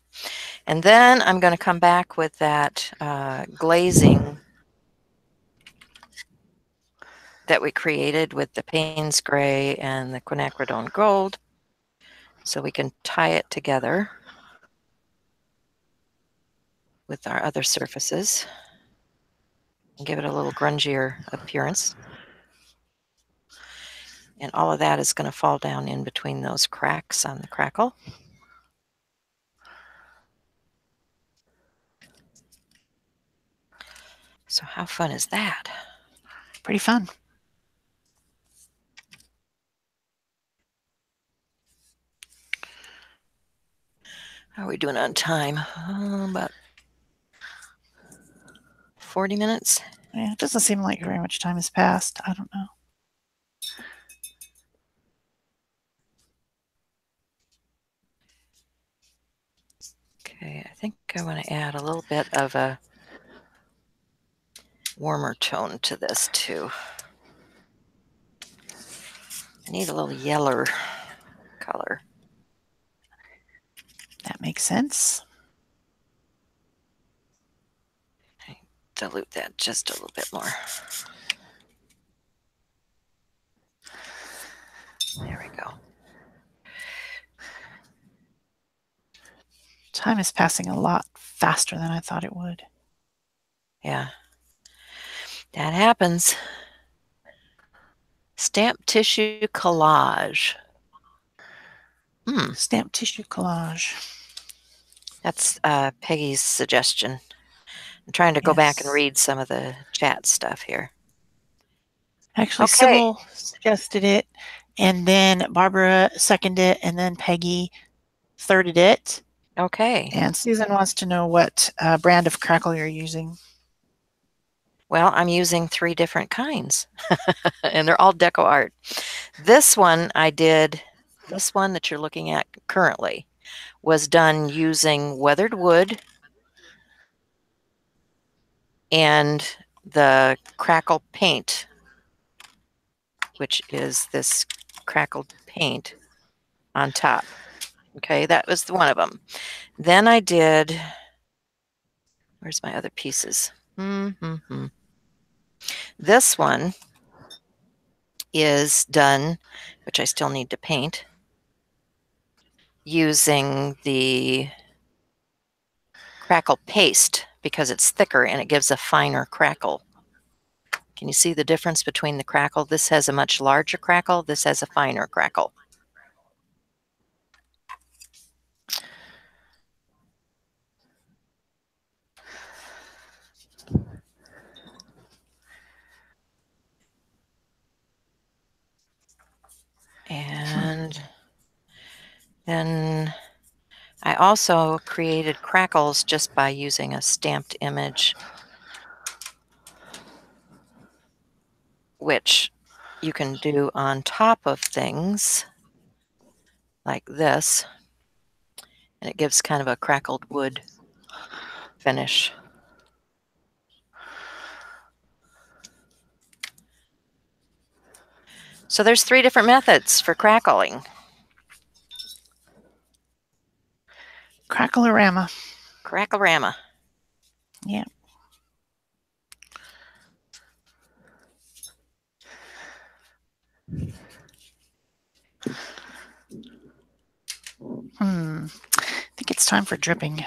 And then I'm going to come back with that glazing that we created with the Payne's Gray and the quinacridone gold, so we can tie it together with our other surfaces. and give it a little grungier appearance. And all of that is going to fall down in between those cracks on the crackle. So how fun is that? Pretty fun. How are we doing on time? About 40 minutes. Yeah, it doesn't seem like very much time has passed. I don't know. Okay, I think I want to add a little bit of a warmer tone to this too. I need a little yeller color. That makes sense. Dilute that just a little bit more. There we go. Time is passing a lot faster than I thought it would. Yeah, that happens. Stamp tissue collage. Stamp tissue collage. That's Peggy's suggestion. I'm trying to go back and read some of the chat stuff here. Actually, Sybil suggested it, and then Barbara seconded it, and then Peggy thirded it. Okay. And Susan wants to know what brand of crackle you're using. Well, I'm using 3 different kinds, and they're all Deco Art. This one I did, this one that you're looking at currently, was done using weathered wood and the crackle paint, which is this crackled paint on top. Okay, that was one of them. Then I did, where's my other pieces? This one is done, which I still need to paint, using the crackle paste because it's thicker and it gives a finer crackle. Can you see the difference between the crackle? This has a much larger crackle. This has a finer crackle. And then I also created crackles just by using a stamped image, which you can do on top of things like this, and it gives kind of a crackled wood finish. So there's 3 different methods for crackling. Crackle-orama. Crackle-rama. Yeah. I think it's time for dripping.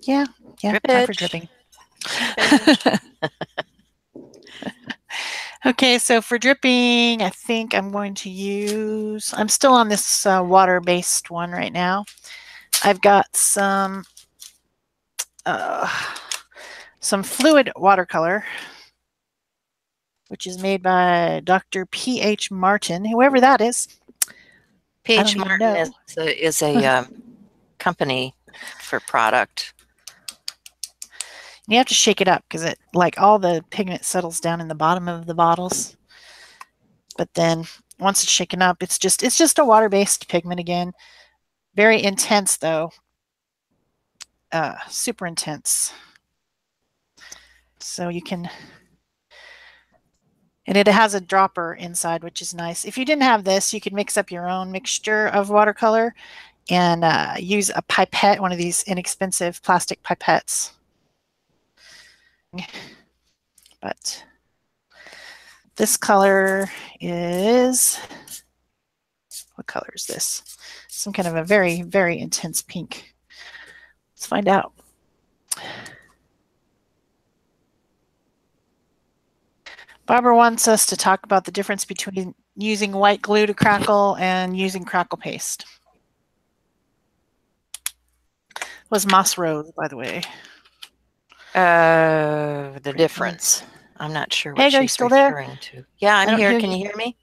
Yeah, time for dripping. Okay, so for dripping, I think I'm going to use, I'm still on this water-based one right now. I've got some fluid watercolor, which is made by Dr. P.H. Martin, whoever that is. P.H. Martin is a company for product. You have to shake it up because it, like, all the pigment settles down in the bottom of the bottles. But then once it's shaken up, it's just a water-based pigment again. Very intense though. Super intense. So you can, and it has a dropper inside, which is nice. If you didn't have this, you could mix up your own mixture of watercolor and use a pipette, one of these inexpensive plastic pipettes. But this color is, what color is this? Some kind of a very, very intense pink. Let's find out. Barbara wants us to talk about the difference between using white glue to crackle and using crackle paste. It was Moss Rose, by the way. The difference. I'm not sure what Peg, are you she's still there? referring to. Yeah, I'm I don't here. hear Can you. you hear me?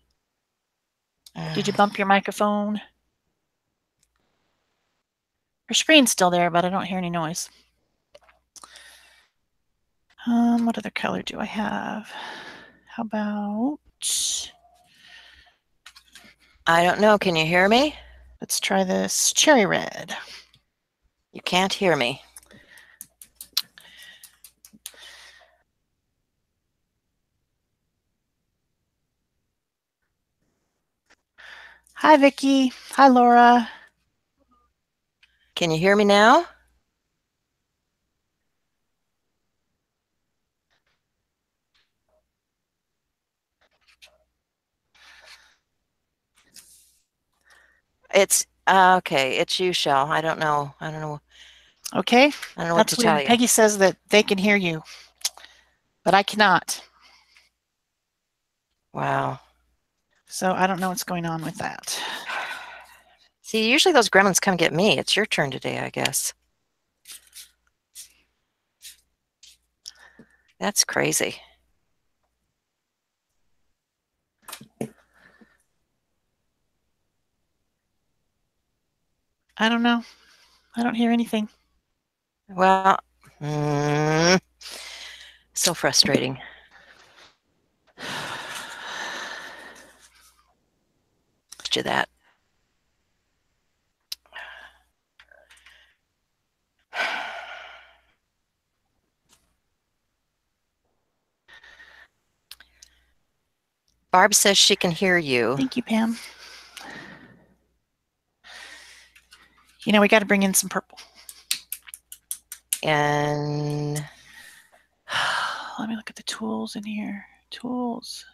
Did you bump your microphone? Her screen's still there, but I don't hear any noise. What other color do I have? How about... I don't know. Can you hear me? Let's try this cherry red. You can't hear me. Hi, Vicki. Hi, Laura. Can you hear me now? It's okay. It's you, Shell. I don't know. I don't know. Okay. I don't know what to tell you. Peggy says that they can hear you, but I cannot. Wow. So I don't know what's going on with that. See, usually those gremlins come get me. It's your turn today, I guess. That's crazy. I don't know. I don't hear anything. Well, so frustrating. To that. Barb says she can hear you. Thank you, Pam. You know, we got to bring in some purple. And let me look at the tools in here. Tools.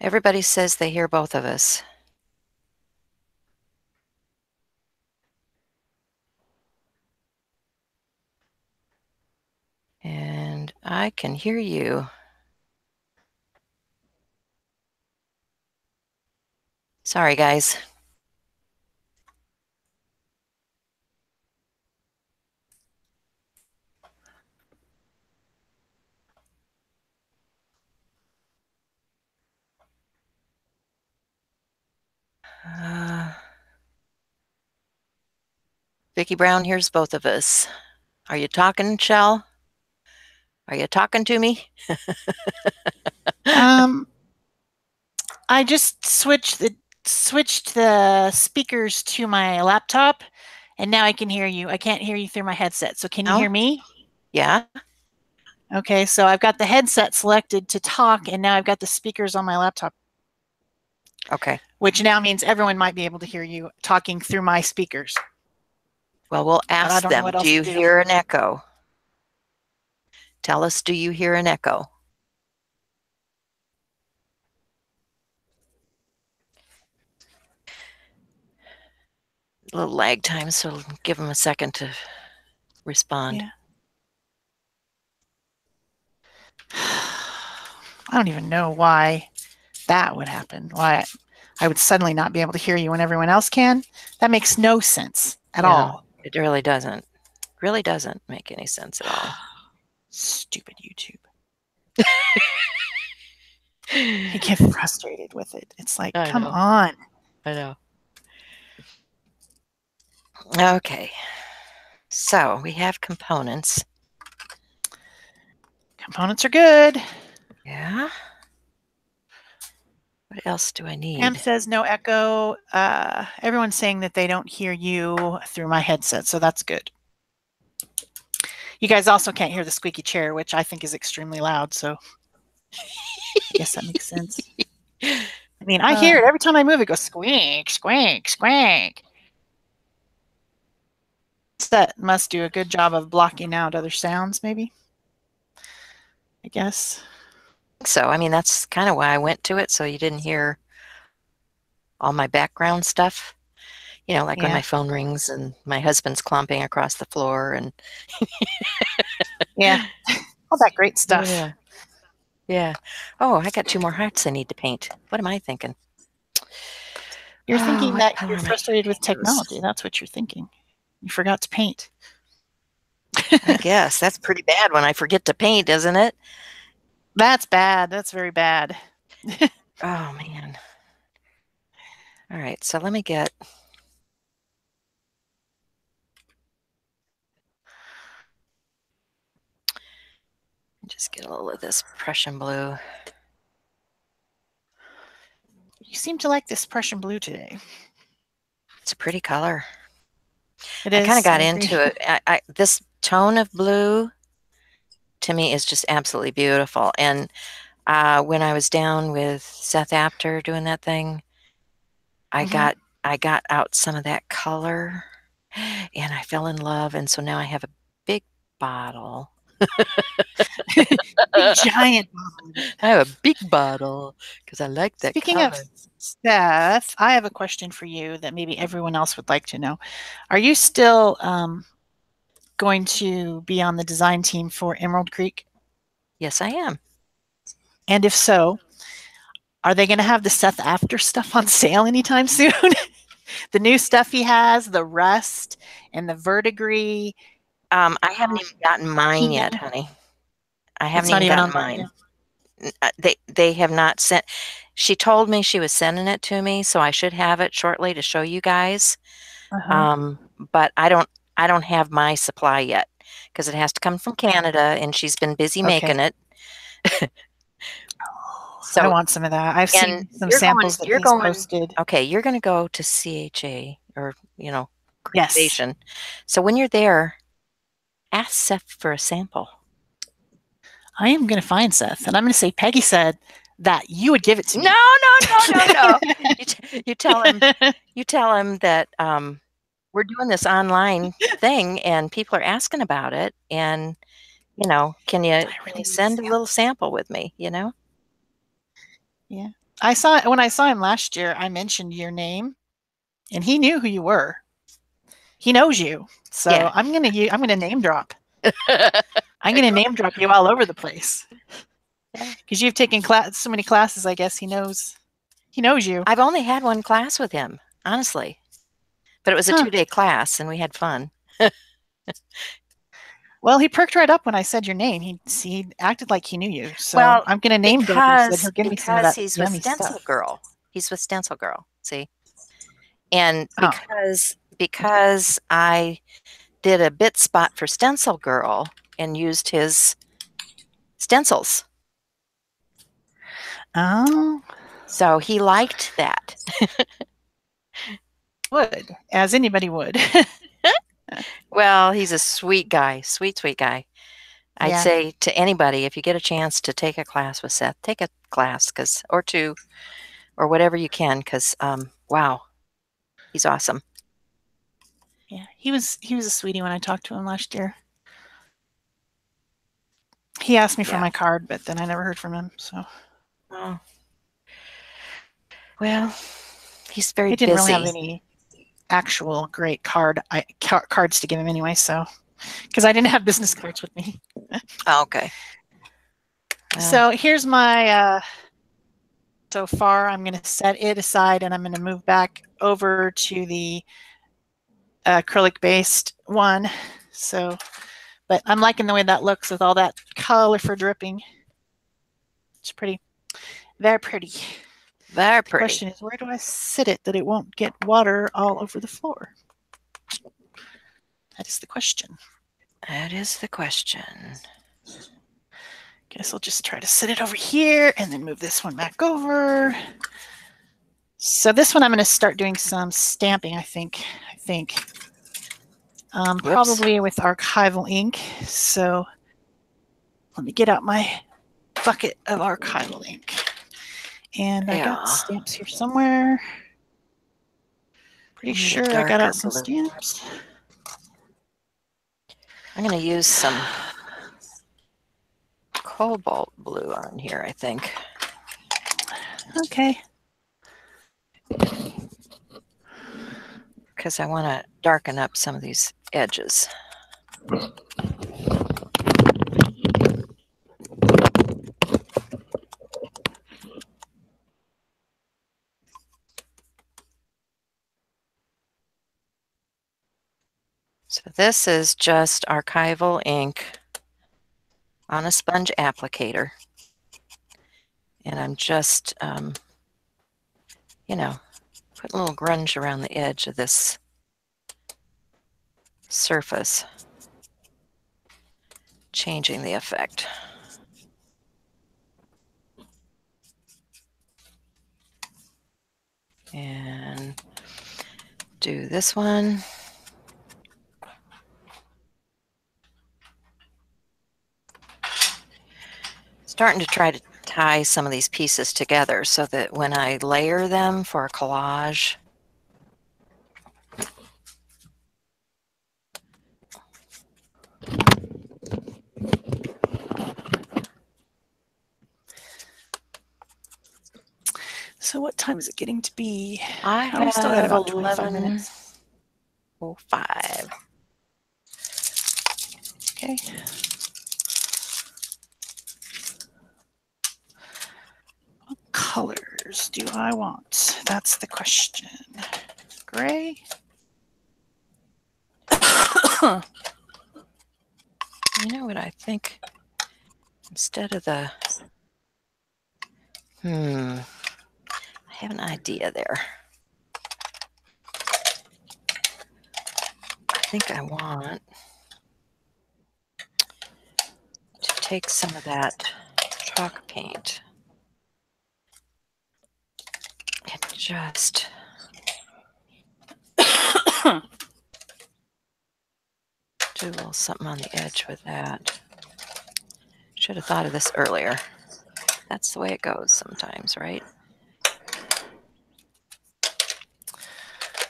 Everybody says they hear both of us. And I can hear you. Sorry, guys. Vicki Brown hears both of us. Are you talking, Shell? Are you talking to me? I just switched the speakers to my laptop, and now I can hear you. I can't hear you through my headset. So can you hear me? Yeah. Okay, so I've got the headset selected to talk, and now I've got the speakers on my laptop. Okay. Which now means everyone might be able to hear you talking through my speakers. Well, we'll ask them, do you hear an echo? Tell us, do you hear an echo? A little lag time, so give them a second to respond. Yeah. I don't even know why that would happen. Why I would suddenly not be able to hear you when everyone else can. That makes no sense at all. It really doesn't. Really doesn't make any sense at all. Stupid YouTube. I get frustrated with it. It's like, come on. I know. Okay. So we have components. Components are good. Yeah. What else do I need? Pam says no echo. Everyone's saying that they don't hear you through my headset, so that's good. You guys also can't hear the squeaky chair, which I think is extremely loud, so I guess that makes sense. I mean, I hear it every time I move. It goes squeak, squeak, squeak. That must do a good job of blocking out other sounds, maybe. I guess. So, I mean, that's kind of why I went to it, so you didn't hear all my background stuff. You know, like when Yeah. my phone rings and my husband's clomping across the floor and Yeah. All that great stuff. yeah. Yeah. Oh, I got 2 more hearts I need to paint. What am I thinking? You're Oh, thinking what that color you're am I frustrated with gonna use? technology. That's what you're thinking. You forgot to paint. I guess that's pretty bad when I forget to paint, isn't it? That's bad. That's very bad. Oh man. All right, so let me just get a little of this Prussian blue. You seem to like this Prussian blue today. It's a pretty color. It I kind of is. I got agree. into it. This tone of blue to me is just absolutely beautiful. And when I was down with Seth Apter doing that thing, I Mhm. got I got out some of that color and I fell in love. And so now I have a big bottle. Big giant bottle of it. I have a big bottle because I like that Speaking of color. Seth, I have a question for you that maybe everyone else would like to know. Are you still going to be on the design team for Emerald Creek? Yes, I am. And if so, are they going to have the Seth After stuff on sale anytime soon? The new stuff he has, the Rust and the Verdigris. I haven't even gotten mine yet, Pina. honey. I It's haven't not even even gotten on that mine. yet. They have not sent. She told me she was sending it to me, so I should have it shortly to show you guys. Uh-huh. But I don't have my supply yet because it has to come from Canada, and she's been busy Okay. making it. I So, want some of that. I've and seen some samples that you're he's going. posted. Okay, you're going to go to CHA or Creek Yes, Station. So when you're there, ask Seth for a sample. I am going to find Seth, and I'm going to say Peggy said that you would give it to No, me. no. You tell him. You tell him that we're doing this online thing, and people are asking about it, and can you I really need send a little samples. sample with me? You know? Yeah. I saw when I saw him last year, I mentioned your name and he knew who you were. He knows you. So Yeah. I'm gonna name drop. I'm gonna name drop you all over the place. Yeah. Because you've taken so many classes, I guess he knows you. I've only had one class with him, honestly, but it was a Huh. 2-day class, and we had fun. Well, he perked right up when I said your name. He acted like he knew you. So Well, I'm gonna name drop you so that he'll give me some of that he's with yummy Stencil stuff. Girl. He's with Stencil Girl. See, and Oh, because I did a bit spot for Stencil Girl and used his stencils. oh, So he liked that. would as anybody would. Well, he's a sweet guy, sweet guy. I'd Yeah. say to anybody, if you get a chance to take a class with Seth, take a class or two or whatever you can, because wow, he's awesome. Yeah. He was a sweetie when I talked to him last year. He asked me for Yeah. my card, but then I never heard from him. So Oh. Well, he's very I didn't really have busy. any actual great cards to give him anyway. So because I didn't have business cards with me. Oh, okay. Well, So here's my. So far, I'm going to set it aside, and I'm going to move back over to the acrylic-based one. So, but I'm liking the way that looks with all that color for dripping. It's pretty, very pretty. very The pretty. question is, where do I sit it that it won't get water all over the floor? That is the question. That is the question. Guess I'll just try to sit it over here and then move this one back over. So this one I'm going to start doing some stamping, I think. Probably with archival ink. So let me get out my bucket of archival ink. And I got stamps here somewhere. Pretty sure I got out some stamps. I'm going to use some cobalt blue on here, I think. Okay. because I want to darken up some of these edges. So this is just archival ink on a sponge applicator. And I'm just, you know, putting a little grunge around the edge of this surface, changing the effect. And do this one. Starting to try to tie some of these pieces together so that when I layer them for a collage, So what time is it getting to be? I Oh, we still got have about 25 minutes. 11:05. Okay. What colors do I want? That's the question. Gray? You know what I think? Instead of the, I have an idea there. I think I want to take some of that chalk paint and just do a little something on the edge with that. Should have thought of this earlier. That's the way it goes sometimes, right?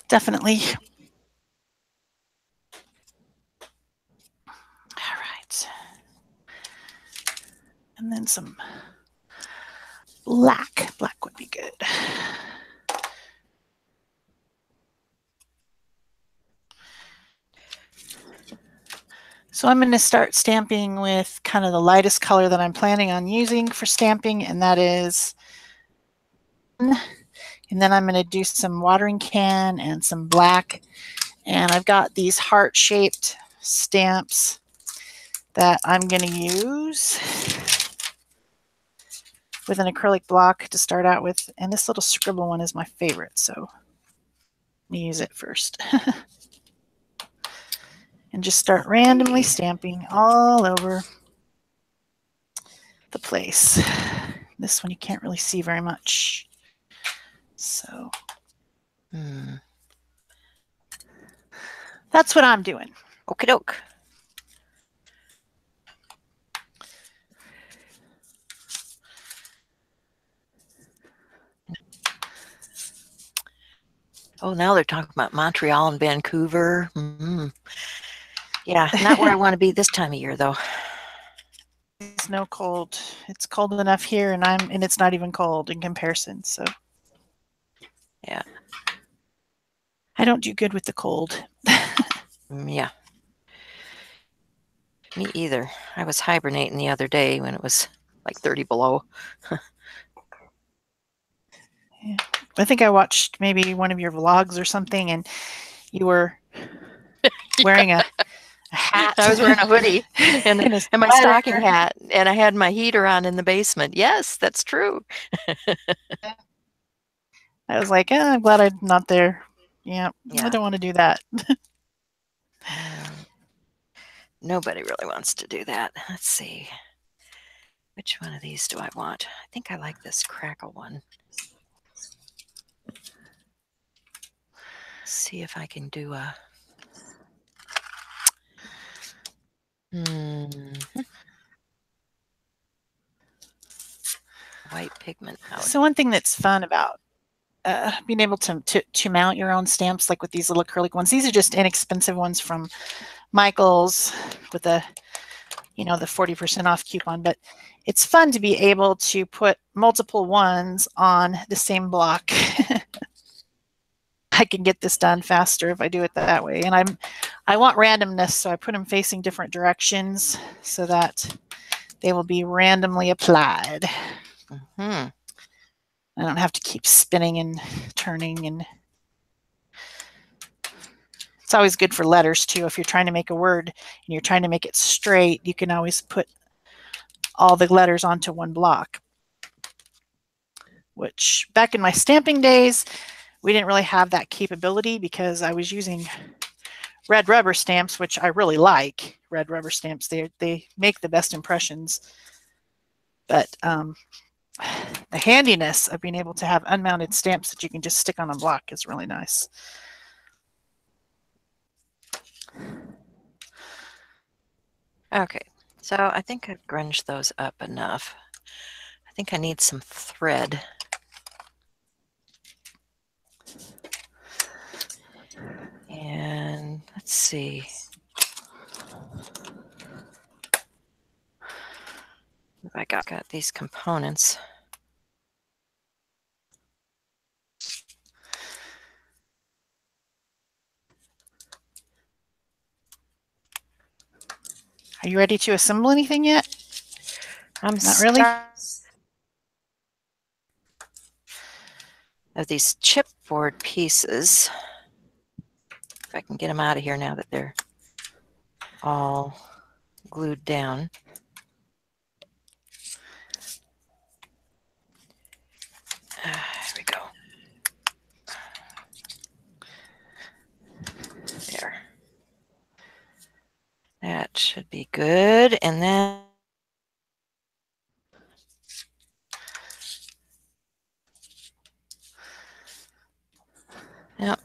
Definitely. All right. And then some black. Black would be good. So I'm going to start stamping with kind of the lightest color that I'm planning on using for stamping, and that is, and then I'm going to do some watering can and some black. And I've got these heart-shaped stamps that I'm going to use with an acrylic block to start out with. And this little scribble one is my favorite, so let me use it first. And just start randomly stamping all over the place. This one you can't really see very much. So that's what I'm doing. Okie doke. Oh, now they're talking about Montreal and Vancouver. Yeah, not where I want to be this time of year, though. It's no cold. It's cold enough here, and it's not even cold in comparison. So, yeah, I don't do good with the cold. Yeah, me either. I was hibernating the other day when it was like 30 below. Yeah. I think I watched maybe one of your vlogs or something, and you were wearing a hat. I was wearing a hoodie and my stocking hat, and I had my heater on in the basement. Yes, that's true. I was like, I'm glad I'm not there. Yeah. I don't want to do that. Nobody really wants to do that. Let's see. Which one of these do I want? I think I like this crackle one. See if I can do a white pigment out. So one thing that's fun about being able to mount your own stamps, like with these little acrylic ones, these are just inexpensive ones from Michaels with the 40% off coupon, but it's fun to be able to put multiple ones on the same block. I can get this done faster if I do it that way. And I want randomness, so I put them facing different directions so that they will be randomly applied. Mm-hmm. I don't have to keep spinning and turning. And it's always good for letters too. If you're trying to make a word and you're trying to make it straight, you can always put all the letters onto one block. Which back in my stamping days, we didn't really have that capability because I was using red rubber stamps, which I really like. Red rubber stamps, they make the best impressions. But the handiness of being able to have unmounted stamps that you can just stick on a block is really nice. Okay, so I think I've grunged those up enough. I think I need some thread. And let's see. I got these components. Are you ready to assemble anything yet? I'm not really. Of these chipboard pieces. If I can get them out of here now that they're all glued down. There we go. There. That should be good. And then yep.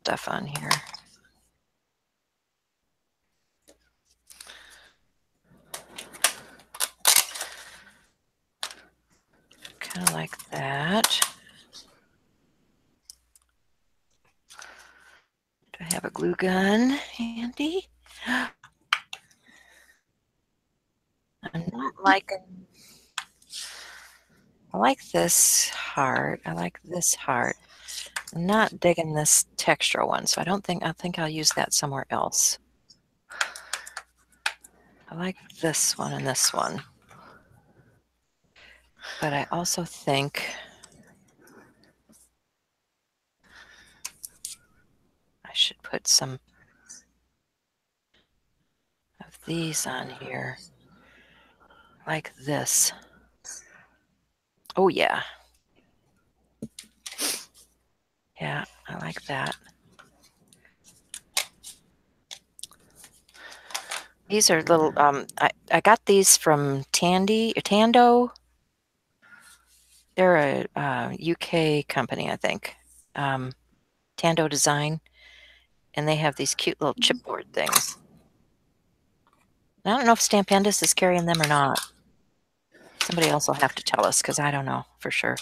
Stuff on here. Kind of like that. Do I have a glue gun handy? I'm not liking. I like this heart. I like this heart. I'm not digging this texture one, so I think I'll use that somewhere else. I like this one and this one. But I also think I should put some of these on here. Like this. Oh, yeah. Yeah, I like that. These are little, I got these from Tando. They're a UK company, I think. Tando Design. And they have these cute little chipboard things. I don't know if Stampendous is carrying them or not. Somebody else will have to tell us because I don't know for sure.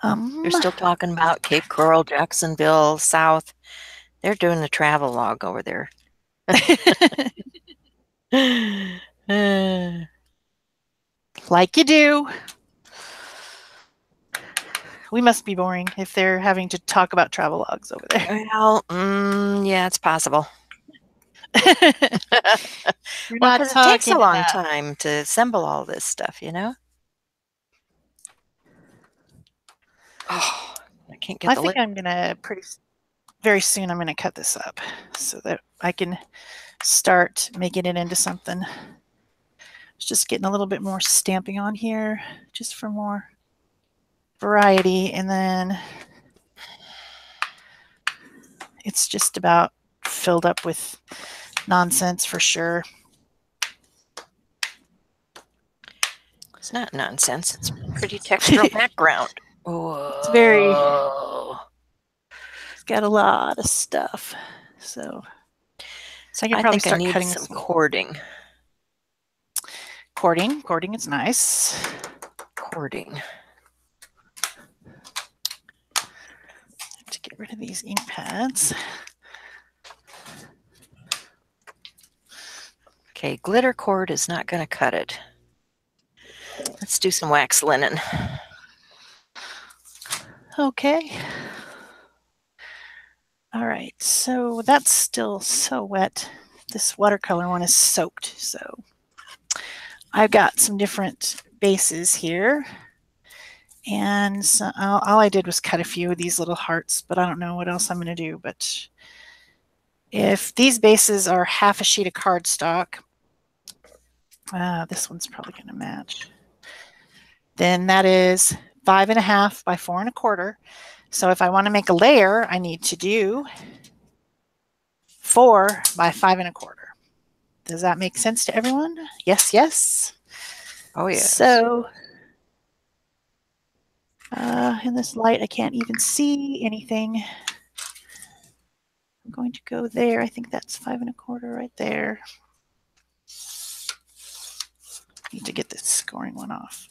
You're still talking about Cape Coral, Jacksonville, South. They're doing the travel log over there. Like you do. We must be boring if they're having to talk about travel logs over there. Well, yeah, it's possible. Well, because it takes a long time to assemble all this stuff, you know? Oh, I can't get I think I'm going to very soon I'm going to cut this up so that I can start making it into something. It's just getting a little bit more stamping on here just for more variety, and then it's just about filled up with nonsense for sure. It's not nonsense. It's pretty textural background. Oh, it's very. It's got a lot of stuff, so I can probably start cutting some cording. Cording is nice. Cording. To get rid of these ink pads. Okay, glitter cord is not going to cut it. Let's do some wax linen. Okay. All right, so that's still so wet. This watercolor one is soaked, so I've got some different bases here. And so, all I did was cut a few of these little hearts, but I don't know what else I'm going to do. But if these bases are half a sheet of cardstock, this one's probably going to match. Then that is 5.5 by 4.25. So if I want to make a layer, I need to do 4 by 5.25. Does that make sense to everyone? Yes, yes. Oh, yes. So in this light, I can't even see anything. I'm going to go there. I think that's 5.25 right there. Need to get this scoring one off.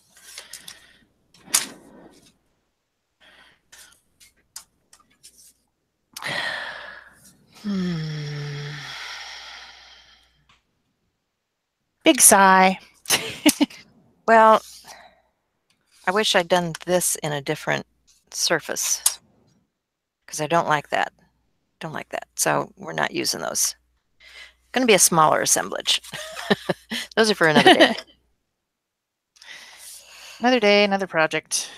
Big sigh. Well, I wish I'd done this in a different surface because I don't like that. Don't like that. So we're not using those. Going to be a smaller assemblage. Those are for another day. Another day, another project.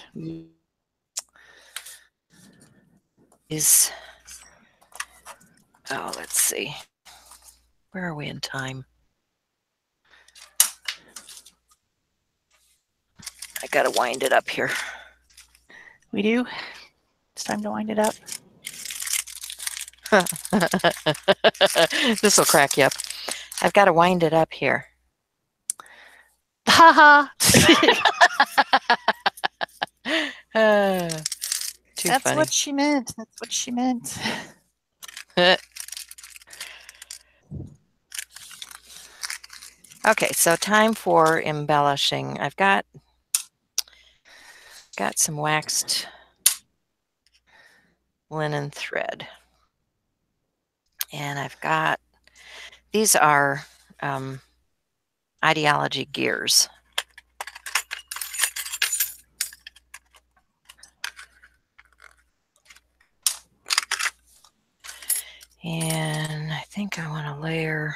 Oh, let's see. Where are we in time? I got to wind it up here. We do. It's time to wind it up. This will crack you up. I've got to wind it up here. Ha That's funny. What she meant. That's what she meant. Okay, so time for embellishing. I've got some waxed linen thread. And I've got, these are Ideology gears. And I think I want to layer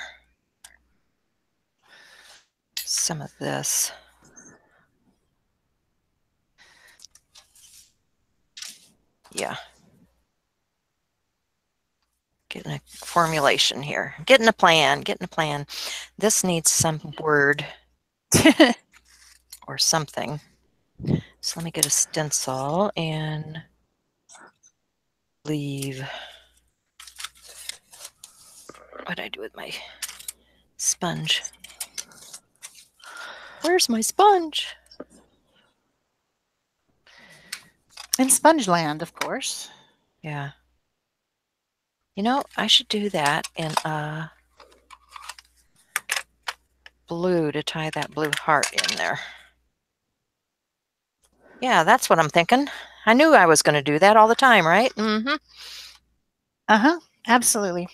some of this. Yeah. Getting a formulation here. Getting a plan. This needs some word or something. So let me get a stencil and leave. What did I do with my sponge? Where's my sponge? In Sponge Land, of course. Yeah. You know, I should do that in blue to tie that blue heart in there. Yeah, that's what I'm thinking. I knew I was going to do that all the time, right? Mm-hmm. Uh-huh. Absolutely.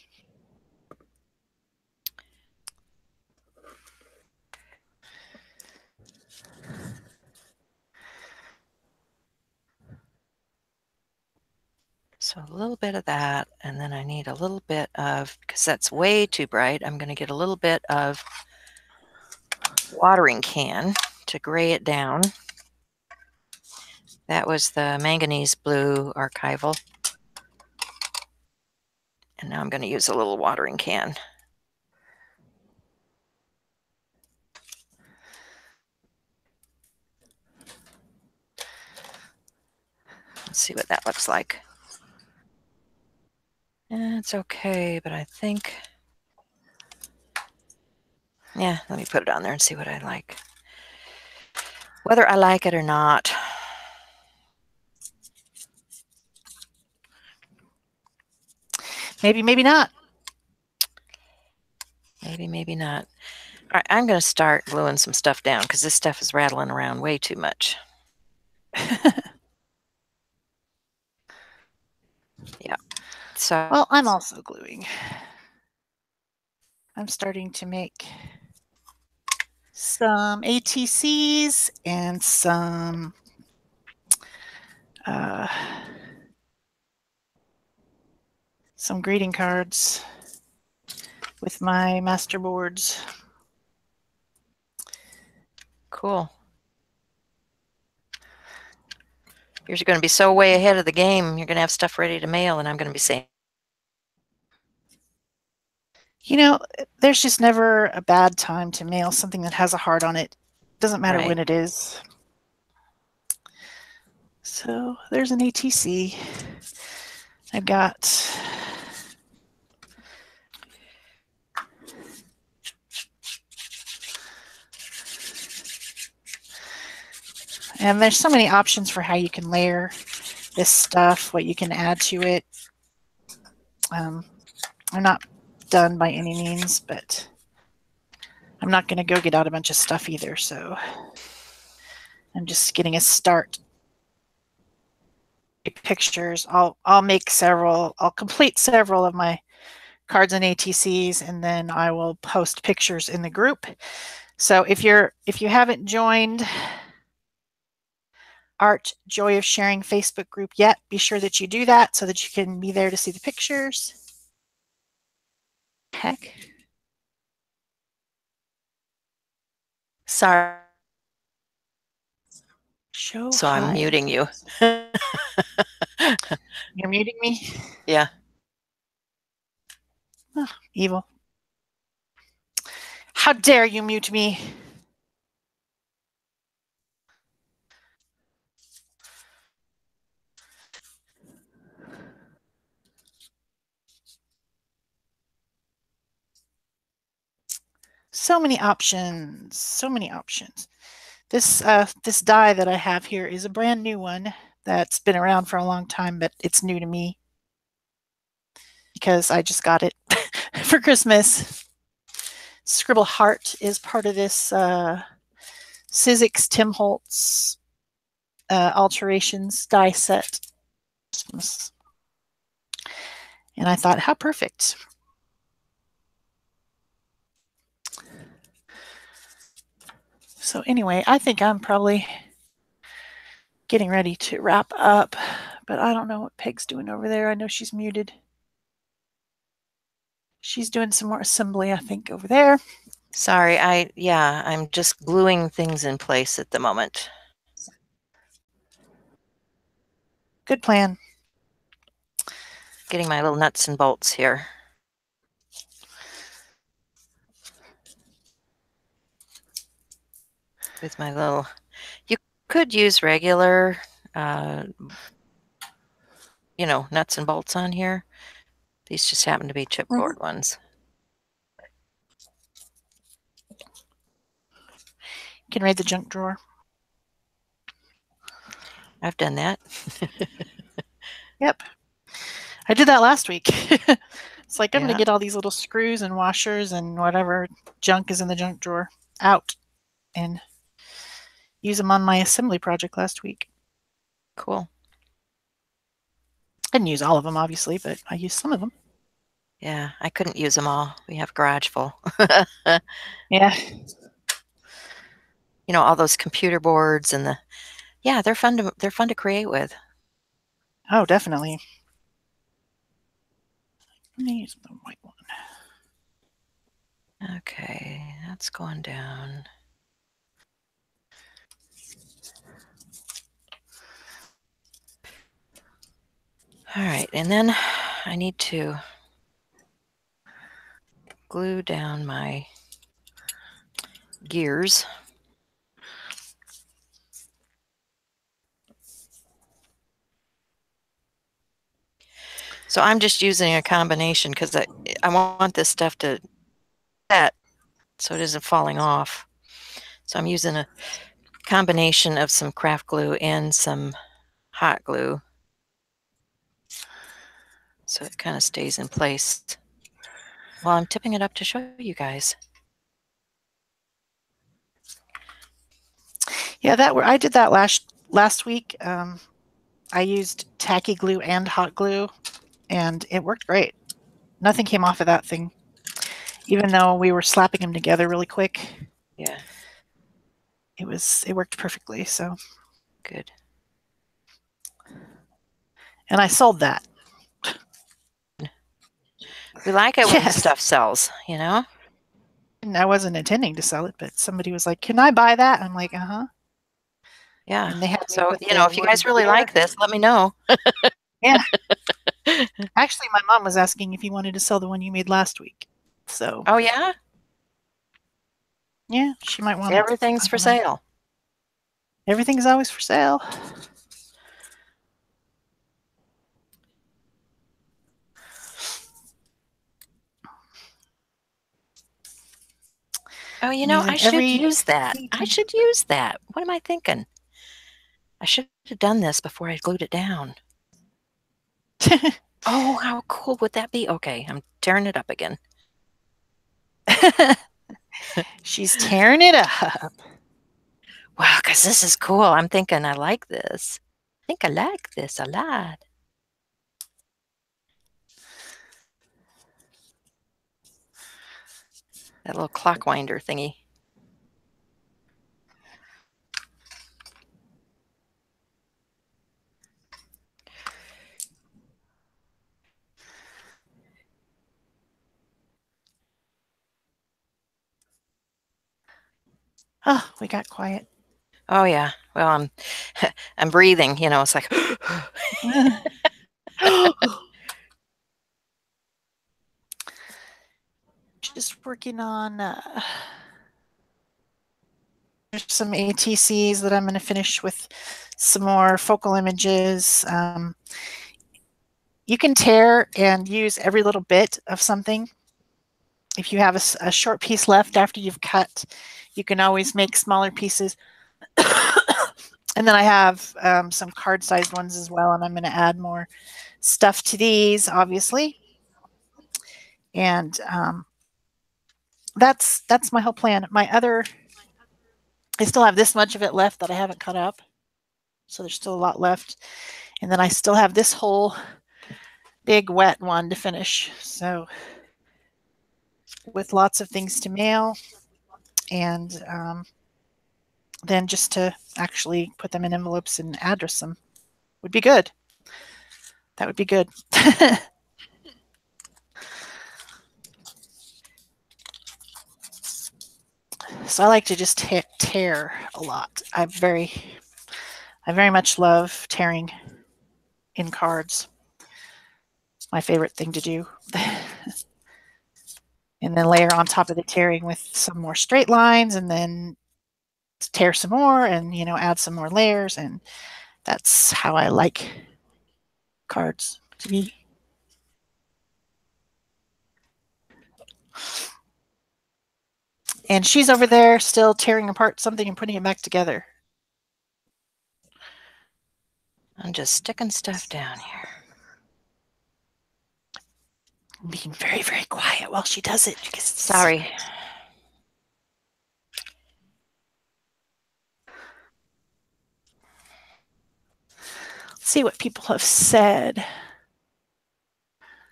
So a little bit of that, and then I need a little bit of, because that's way too bright, I'm going to get a little bit of watering can to gray it down. That was the manganese blue archival. And now I'm going to use a little watering can. Let's see what that looks like. It's okay, but I think, yeah, let me put it on there and see what I like. Whether I like it or not. Maybe, maybe not. Maybe, maybe not. All right, I'm going to start gluing some stuff down because this stuff is rattling around way too much. Yeah. So, well, I'm also gluing. I'm starting to make some ATCs and some greeting cards with my master boards. Cool. You're going to be so way ahead of the game. You're going to have stuff ready to mail, and I'm going to be saying, you know, there's just never a bad time to mail something that has a heart on it. Doesn't matter when it is. So there's an ATC. I've got and there's so many options for how you can layer this stuff, what you can add to it. I'm not done by any means, but I'm not going to go get out a bunch of stuff either. So I'm just getting a start. Pictures. I'll make several. I'll complete several of my cards and ATCs, and then I will post pictures in the group. So if you haven't joined Art Joy of Sharing Facebook group yet, be sure that you do that so that you can be there to see the pictures. Heck. sorry. Show So hi. I'm muting you. You're muting me? Yeah. Oh, evil. How dare you mute me? So many options. So many options. This die that I have here is a brand new one that's been around for a long time, but it's new to me because I just got it for Christmas. Scribble Heart is part of this Sizzix Tim Holtz alterations die set. And I thought, how perfect. So anyway, I think I'm probably getting ready to wrap up, but I don't know what Peg's doing over there. I know she's muted. She's doing some more assembly, I think, over there. Sorry, I'm just gluing things in place at the moment. Good plan. Getting my little nuts and bolts here. With my little, you could use regular, nuts and bolts on here. These just happen to be chipboard ones. You can raid the junk drawer. I've done that. Yep. I did that last week. It's like I'm going to Yeah. get all these little screws and washers and whatever junk is in the junk drawer out and use them on my assembly project last week. Cool. I didn't use all of them, obviously, but I used some of them. Yeah, I couldn't use them all. We have a garage full. Yeah. All those computer boards and they're fun to create with. Oh, definitely. Let me use the white one. Okay, that's going down. All right, and then I need to glue down my gears. So I'm just using a combination because I want this stuff to set so it isn't falling off. So I'm using a combination of some craft glue and some hot glue. So it kind of stays in place while I'm tipping it up to show you guys. Yeah, I did that last week. I used tacky glue and hot glue, and it worked great. Nothing came off of that thing, even though we were slapping them together really quick. Yeah. it worked perfectly. So Good. and I sold that. We like it when Yes. stuff sells, you know? And I wasn't intending to sell it, but somebody was like, "Can I buy that?" I'm like, "Uh-huh." Yeah. And they had me So, put you know, the if you word guys really beer. like this, let me know. Yeah. Actually, my mom was asking if you wanted to sell the one you made last week. So, Oh, yeah? yeah, she might want it. Everything's I for don't know. sale. Everything's always for sale. Oh, you I'm know, using I should every use that. I should use that. What am I thinking? I should have done this before I glued it down. Oh, how cool would that be? Okay, I'm tearing it up again. She's tearing it up. Wow, because this is cool. I'm thinking I like this. I think I like this a lot. That little clock winder thingy. Oh, we got quiet. Oh yeah. Well, I'm I'm breathing, you know, it's like Just working on there's some ATCs that I'm going to finish with some more focal images. You can tear and use every little bit of something. If you have a short piece left after you've cut, you can always make smaller pieces. And then I have some card-sized ones as well, and I'm going to add more stuff to these, obviously. And that's my whole plan. I still have this much of it left that I haven't cut up, so there's still a lot left. And then I still have this whole big wet one to finish. So with lots of things to mail, and then just to actually put them in envelopes and address them would be good. That would be good. So I like to just tear a lot. I very much love tearing in cards. It's my favorite thing to do. And then layer on top of the tearing with some more straight lines, and then tear some more, and add some more layers, and that's how I like cards to be. And she's over there still tearing apart something and putting it back together. I'm just sticking stuff down here. Being very, very quiet while she does it. Because sorry. Let's see what people have said.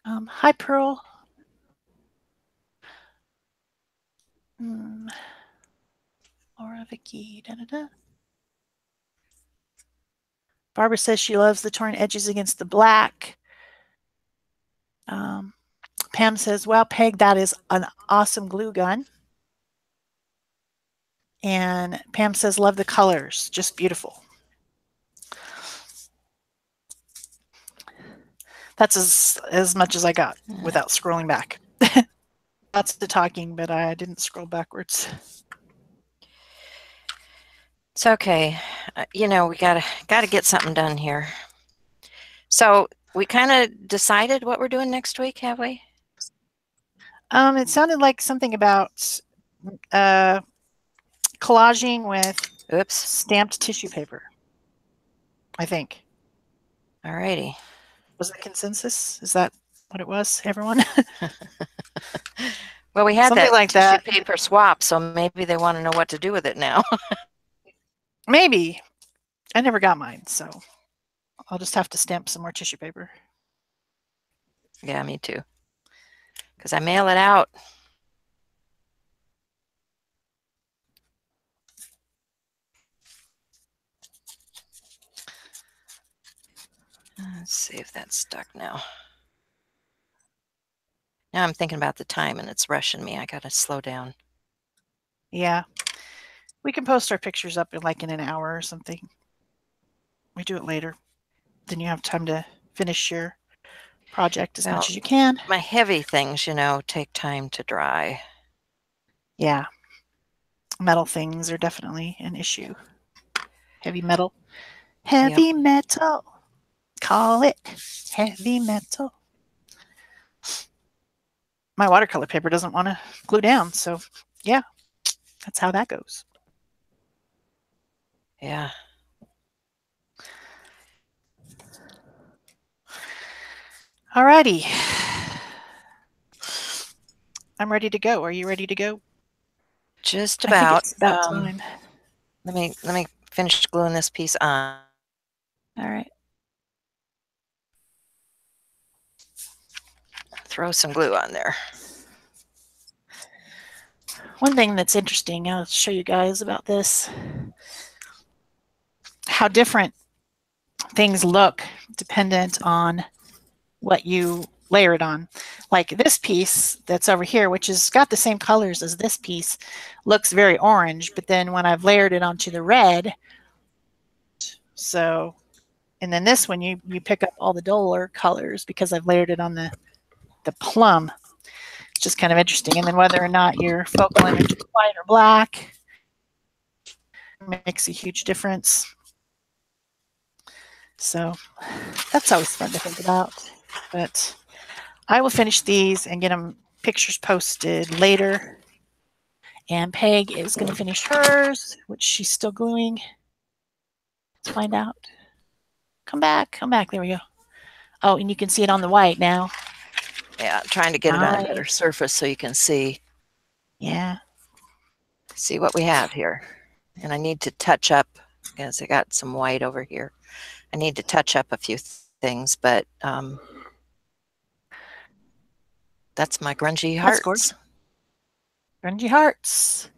Hi, Pearl. Laura, Vicky, da-da-da. Barbara says she loves the torn edges against the black. Pam says, wow, Peg, that is an awesome glue gun. And Pam says, love the colors, just beautiful. That's as much as I got without scrolling back. Lots of talking, but I didn't scroll backwards. It's okay. You know, we gotta get something done here. So we kind of decided what we're doing next week, have we? It sounded like something about collaging with stamped tissue paper, I think. Alrighty. Was that consensus? Is that what it was, everyone? Well, we had something that like tissue that. paper swap, so maybe they want to know what to do with it now. Maybe. I never got mine, so I'll just have to stamp some more tissue paper. Yeah, me too. Because I mail it out. Let's see if that's stuck now. Now I'm thinking about the time and it's rushing me. I gotta slow down. Yeah. We can post our pictures up in like in an hour or something. We do it later. Then you have time to finish your project as much as you can. My heavy things, you know, take time to dry. Yeah. Metal things are definitely an issue. Heavy metal. Heavy metal. Call it heavy metal. My watercolor paper doesn't want to glue down, so yeah, that's how that goes. Yeah. Alrighty. I'm ready to go. Are you ready to go? Just about. I think it's about time. Let me finish gluing this piece on. All right. Throw some glue on there. One thing that's interesting, I'll show you guys about this, how different things look dependent on what you layer it on. Like this piece that's over here, which has got the same colors as this piece, looks very orange, but then when I've layered it onto the red, so, and then this one, you pick up all the duller colors because I've layered it on the plum. It's just kind of interesting. And then whether or not your focal image is white or black makes a huge difference. So that's always fun to think about. But I will finish these and get them pictures posted later. And Peg is going to finish hers, which she's still gluing. Let's find out. Come back. Come back. There we go. Oh, and you can see it on the white now. Yeah, trying to get it on a better surface so you can see. Yeah. See what we have here. And I need to touch up, because I got some white over here. I need to touch up a few things, but that's my grungy hearts. That's grungy hearts.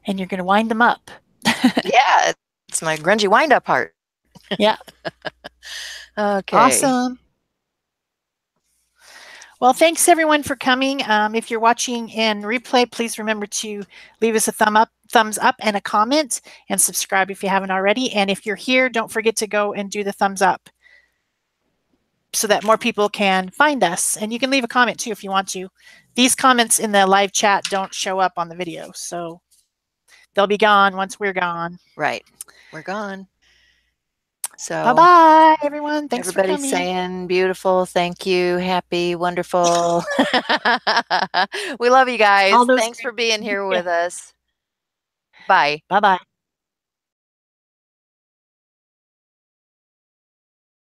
And you're going to wind them up. Yeah, it's my grungy wind-up heart. Yeah. Okay. Awesome. Well, thanks everyone for coming. If you're watching in replay, please remember to leave us a thumbs up and a comment, and subscribe if you haven't already. And if you're here, don't forget to go and do the thumbs up so that more people can find us. And you can leave a comment too if you want to. These comments in the live chat don't show up on the video, so they'll be gone once we're gone. Right. We're gone. So bye-bye, everyone. Thanks for coming. Everybody's saying beautiful, thank you, happy, wonderful. We love you guys. Thanks for being here with us. Bye. Bye-bye.